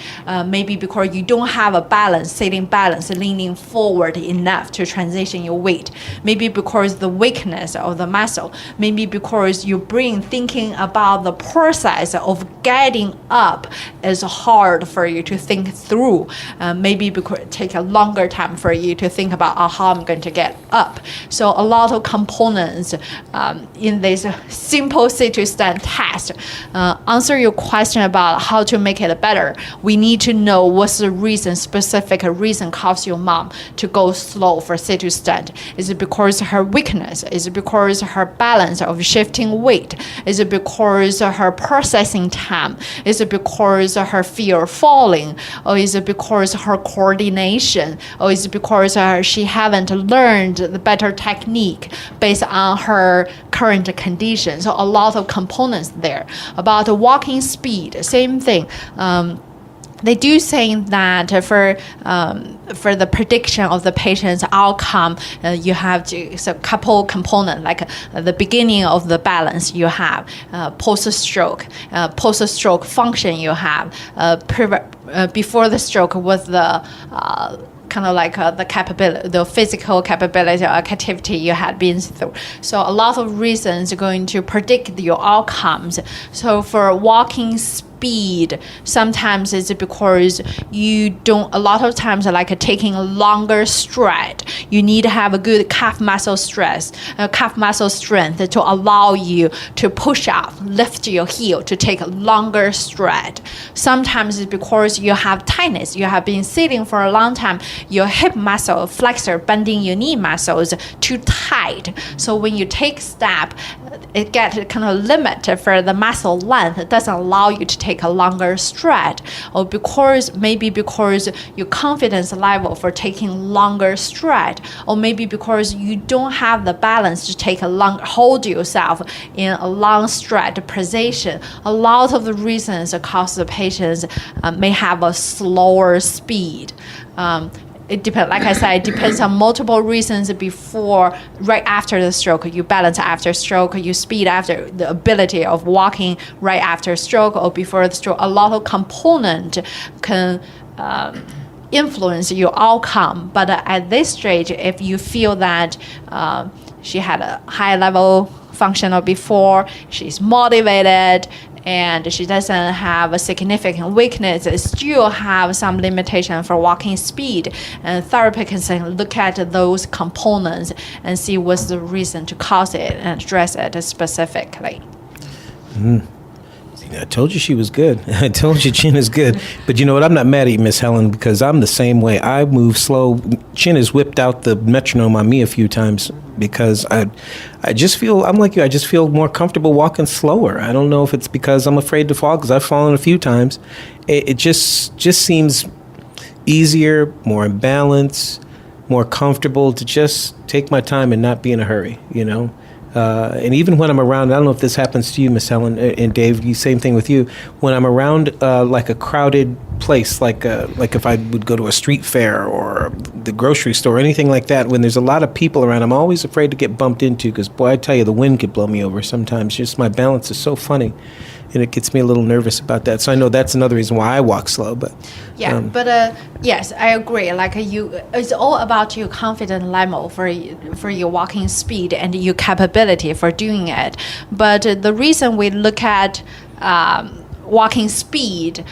Maybe because you don't have a balance, sitting balance, leaning forward enough to transition your weight. Maybe because the weakness of the muscle. Maybe because your brain thinking about the process of getting up is hard for you to think through. Maybe because it takes a longer time for you to think about how I'm going to get up. So a lot of components in this simple sit-to-stand test answer your question about how to make it better. We need to know what's the reason, specific reason cause your mom to go slow for sit-to-stand. Is it because her weakness? Is it because her balance of shifting weight? Is it because her processing time? Is it because her fear of falling? Or is it because her coordination? Or is it because she haven't learned the better technique based on her current conditions? So a lot of components there. About the walking speed, same thing. They do say that for the prediction of the patient's outcome, you have a couple components, like the beginning of the balance you have, post-stroke function you have, before the stroke was the kind of like the capability, the physical capability or activity you had been through. So a lot of reasons are going to predict your outcomes. So for walking speed, sometimes it's because you don't, a lot of times like taking a longer stride, you need to have a good calf muscle strength to allow you to push up, lift your heel to take a longer stride. Sometimes it's because you have tightness, you have been sitting for a long time, your hip muscle, flexor, bending your knee muscles too tight. So when you take step, it gets kind of limited for the muscle length. It doesn't allow you to take a longer stride, or because your confidence level for taking longer stride, or maybe because you don't have the balance to take hold yourself in a long stride position. A lot of the reasons cause the patients may have a slower speed. It depends, like I said, it depends on multiple reasons right after the stroke. You balance after stroke, you speed after the ability of walking right after stroke or before the stroke. A lot of components can influence your outcome. But at this stage, if you feel that she had a high level functional before, she's motivated, and she doesn't have a significant weakness, still have some limitation for walking speed, and therapy can look at those components and see what's the reason to cause it and address it specifically. I told you she was good. I told you Chin is good. But you know what? I'm not mad at you, Miss Helen, because I'm the same way. I move slow. Chin has whipped out the metronome on me a few times because I just feel, I'm like you, I just feel more comfortable walking slower. I don't know if it's because I'm afraid to fall, because I've fallen a few times. It just seems easier, more in balance, more comfortable to just take my time and not be in a hurry, you know? And even when I'm around, I don't know if this happens to you, Miss Helen and Dave, same thing with you. When I'm around like a crowded place, like if I would go to a street fair or the grocery store, anything like that, when there's a lot of people around, I'm always afraid to get bumped into because, boy, I tell you, the wind could blow me over sometimes. Just my balance is so funny. and it gets me a little nervous about that. So I know that's another reason why I walk slow. But yes, I agree. Like it's all about your confidence level for your walking speed and your capability for doing it. But the reason we look at walking speed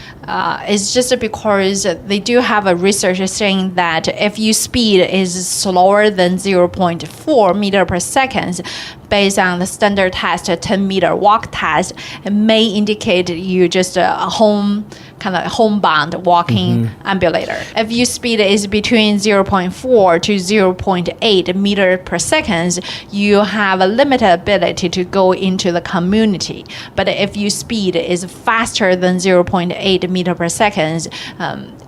is just because they do have a research saying that if your speed is slower than 0.4 meter per second, based on the standard test, a 10-meter walk test, it may indicate you just a homebound walking ambulator. If your speed is between 0.4 to 0.8 meter per second, you have a limited ability to go into the community. But if your speed is faster than 0.8 meter per second,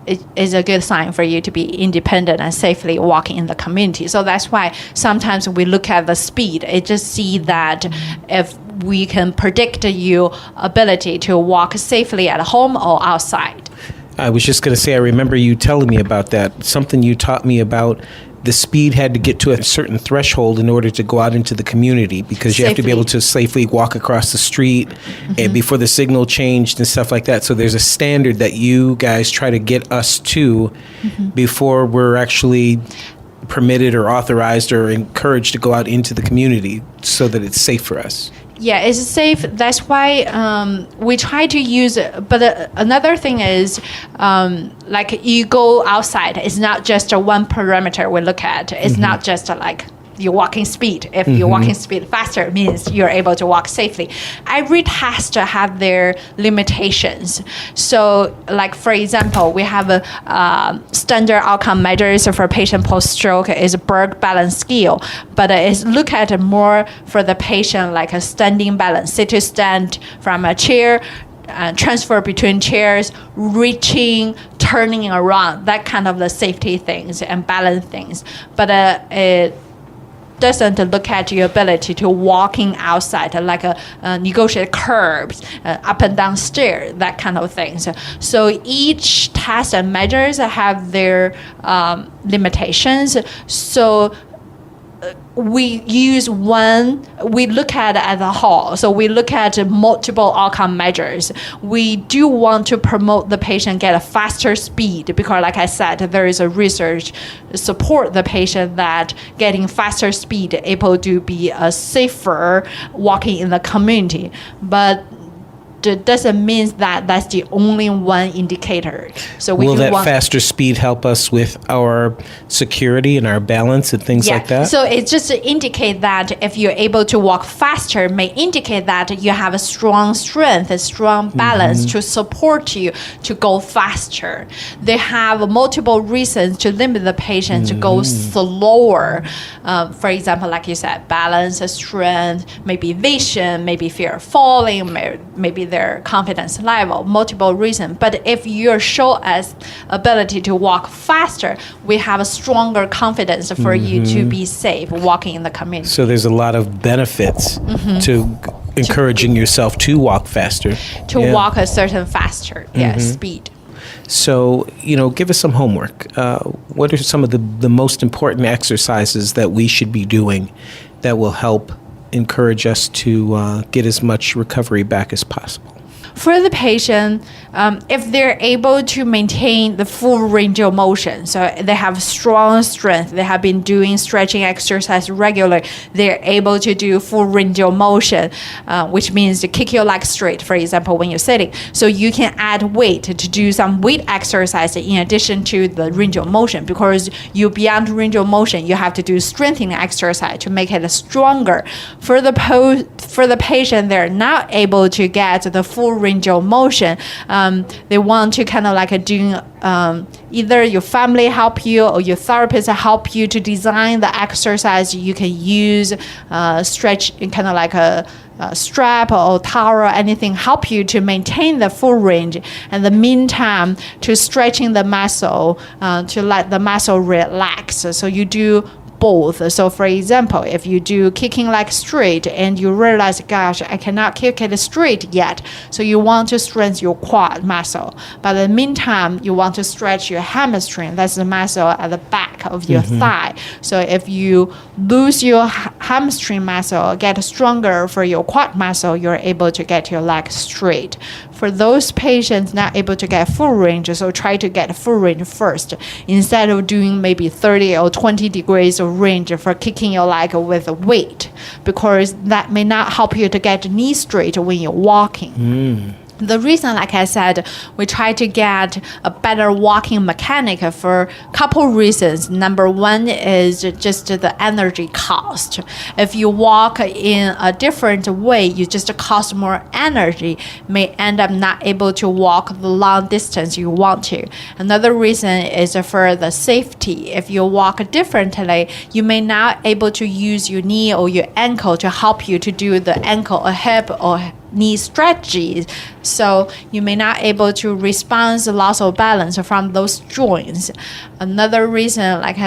it is a good sign for you to be independent and safely walking in the community. So that's why sometimes we look at the speed. It just see that if we can predict your ability to walk safely at home or outside. I was just going to say, I remember you telling me about that. Something you taught me about, the speed had to get to a certain threshold in order to go out into the community, because you have to be able to safely walk across the street and before the signal changed and stuff like that. So there's a standard that you guys try to get us to before we're actually permitted or authorized or encouraged to go out into the community so that it's safe for us. Yeah, it's safe. That's why we try to use it. But another thing is, like you go outside, it's not just a one parameter we look at. It's not just like your walking speed. If your walking speed faster, it means you're able to walk safely. Every test have their limitations. So, like for example, we have a standard outcome measures for patient post-stroke is Berg balance scale, but it's look at more for the patient like a standing balance, sit to stand from a chair, transfer between chairs, reaching, turning around, that kind of the safety things and balance things. But it doesn't look at your ability to walking outside, like negotiate curbs, up and down stairs, that kind of things. So each test and measures have their limitations. So we look at it as a whole. So we look at multiple outcome measures. We do want to promote the patient get a faster speed because, like I said, there is a research support the patient that getting faster speed able to be a safer walking in the community. But it doesn't mean that that's the only one indicator. So will that faster speed help us with our security and our balance and things like that? So it just indicate that if you're able to walk faster, may indicate that you have a strong strength, a strong balance to support you to go faster. They have multiple reasons to limit the patient to go slower. For example, like you said, balance, strength, maybe vision, maybe fear of falling, maybe their confidence level, multiple reasons. But if you're show us ability to walk faster, we have a stronger confidence for you to be safe walking in the community. So there's a lot of benefits to encouraging yourself to walk faster. To walk a certain faster speed. So, give us some homework. What are some of the most important exercises that we should be doing that will help encourage us to get as much recovery back as possible? For the patient, if they're able to maintain the full range of motion, so they have strong strength, they have been doing stretching exercise regularly, they're able to do full range of motion, which means to kick your leg straight, for example, when you're sitting. So you can add weight to do some weight exercise in addition to the range of motion, because you're beyond range of motion, you have to do strengthening exercise to make it stronger. For the patient, they're not able to get the full range of motion. They want to kind of like doing either your family help you or your therapist help you to design the exercise you can use, stretch in kind of like a strap or towel or anything, help you to maintain the full range. And the meantime, to stretching the muscle, to let the muscle relax. So you do both. So for example, if you do kicking leg straight and you realize, gosh, I cannot kick it straight yet, so you want to strengthen your quad muscle, but in the meantime you want to stretch your hamstring, that's the muscle at the back of your thigh. So if you lose your hamstring muscle, get stronger for your quad muscle, you're able to get your leg straight. For those patients not able to get full range, so try to get full range first instead of doing maybe 30 or 20 degrees of range for kicking your leg with a weight, because that may not help you to get knee straight when you're walking. The reason, like I said, we try to get a better walking mechanic for a couple reasons. Number one is just the energy cost. If you walk in a different way, you just cost more energy, may end up not able to walk the long distance you want to. Another reason is for the safety. If you walk differently, you may not able to use your knee or your ankle to help you to do the ankle or hip or knee stretches, so you may not able to respond to loss of balance from those joints. Another reason, like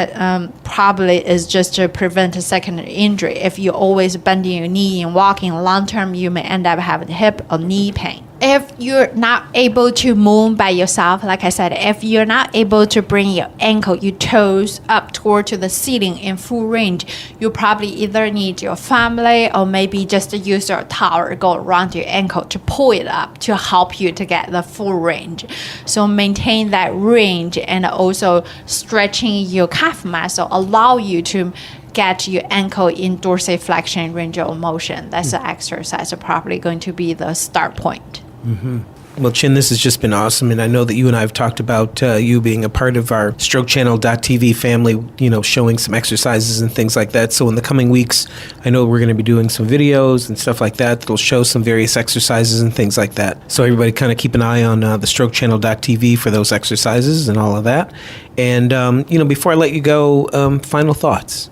probably, is just to prevent a secondary injury. If you always bending your knee and walking long term, you may end up having hip or knee pain. If you're not able to move by yourself, like I said, if you're not able to bring your ankle, your toes up toward to the ceiling in full range, you probably either need your family or maybe just use your towel, go around your ankle to pull it up to help you to get the full range. So maintain that range, and also stretching your calf muscle allow you to get your ankle in dorsiflexion range of motion. That's the exercise probably going to be the start point. Well, Qin, this has just been awesome, and I know that you and I have talked about you being a part of our strokechannel.tv family, you know, showing some exercises and things like that. So in the coming weeks, I know we're going to be doing some videos and stuff like that that'll show some various exercises and things like that. So everybody kind of keep an eye on the strokechannel.tv for those exercises and all of that. And, you know, before I let you go, final thoughts.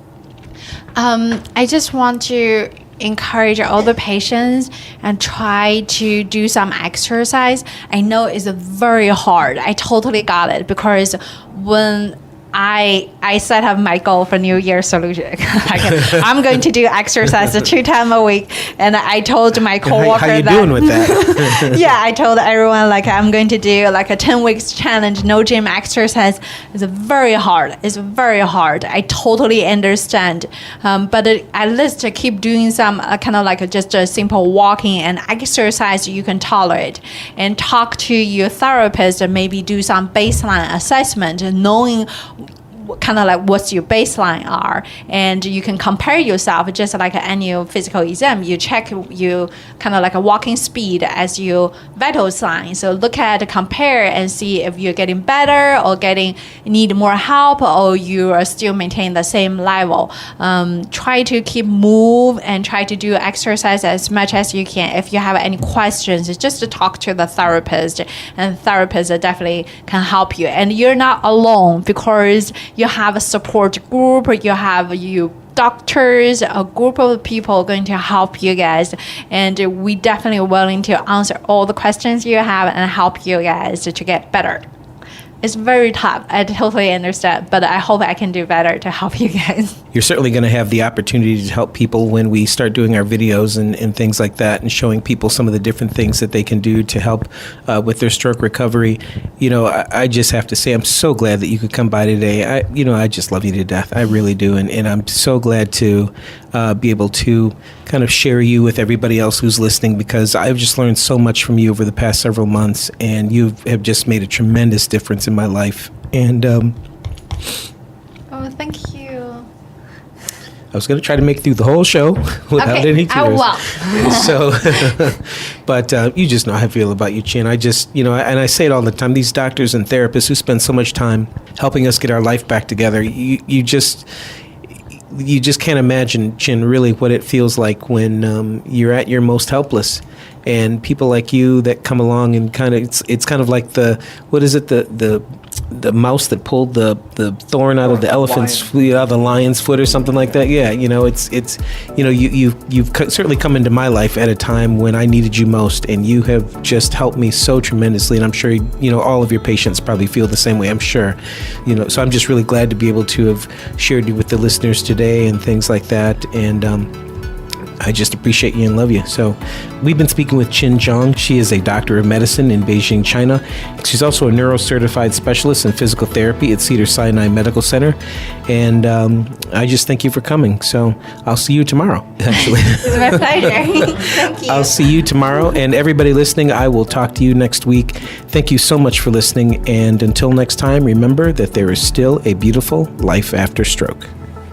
I just want to encourage all the patients and try to do some exercise. I know it's very hard. I totally got it, because when I set up my goal for New Year resolution. I'm going to do exercise 2 times a week, and I told my coworker how you doing with that? Yeah, I told everyone like I'm going to do like a 10 weeks challenge, no gym exercise. It's very hard. It's very hard. I totally understand, but at least to keep doing some kind of like just a simple walking and exercise you can tolerate, and talk to your therapist and maybe do some baseline assessment, knowing kind of like what's your baseline are, and you can compare yourself just like an annual physical exam. You check you kind of like a walking speed as your vital sign. So look at, compare, and see if you're getting better or need more help, or you are still maintaining the same level. Try to keep move and try to do exercise as much as you can. If you have any questions, just to talk to the therapist, and therapists definitely can help you. And you're not alone, because you have a support group, you have doctors, a group of people going to help you guys, and we definitely willing to answer all the questions you have and help you guys to get better. It's very tough. I totally understand, but I hope I can do better to help you guys. You're certainly going to have the opportunity to help people when we start doing our videos and things like that, and showing people some of the different things that they can do to help with their stroke recovery. You know, I just have to say, I'm so glad that you could come by today. I just love you to death. I really do. And I'm so glad to be able to kind of share you with everybody else who's listening, because I've just learned so much from you over the past several months, and you have just made a tremendous difference in my life. And oh, thank you. I was going to try to make it through the whole show without any tears. I will. So, but you just know how I feel about you, Qin. I just, and I say it all the time, these doctors and therapists who spend so much time helping us get our life back together, you just can't imagine, Qin, really what it feels like when you're at your most helpless. And people like you that come along and it's kind of like the the mouse that pulled the thorn out of the elephant's the lion's foot or something like that. Yeah, it's you've certainly come into my life at a time when I needed you most, and you have just helped me so tremendously. And I'm sure all of your patients probably feel the same way. I'm sure, So I'm just really glad to be able to have shared you with the listeners today and things like that. And I just appreciate you and love you. So we've been speaking with Zhang. She is a doctor of medicine in Beijing, China. She's also a Neuro-Certified specialist in physical therapy at Cedars Sinai Medical Center. And I just thank you for coming. So I'll see you tomorrow, actually. It's my pleasure. Thank you. I'll see you tomorrow. And everybody listening, I will talk to you next week. Thank you so much for listening. And until next time, remember that there is still a beautiful life after stroke.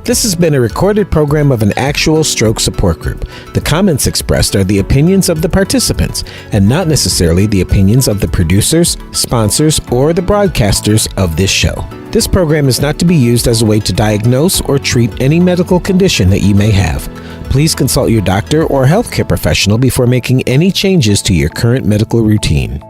This has been a recorded program of an actual stroke support group. The comments expressed are the opinions of the participants and not necessarily the opinions of the producers, sponsors, or the broadcasters of this show. This program is not to be used as a way to diagnose or treat any medical condition that you may have. Please consult your doctor or healthcare professional before making any changes to your current medical routine.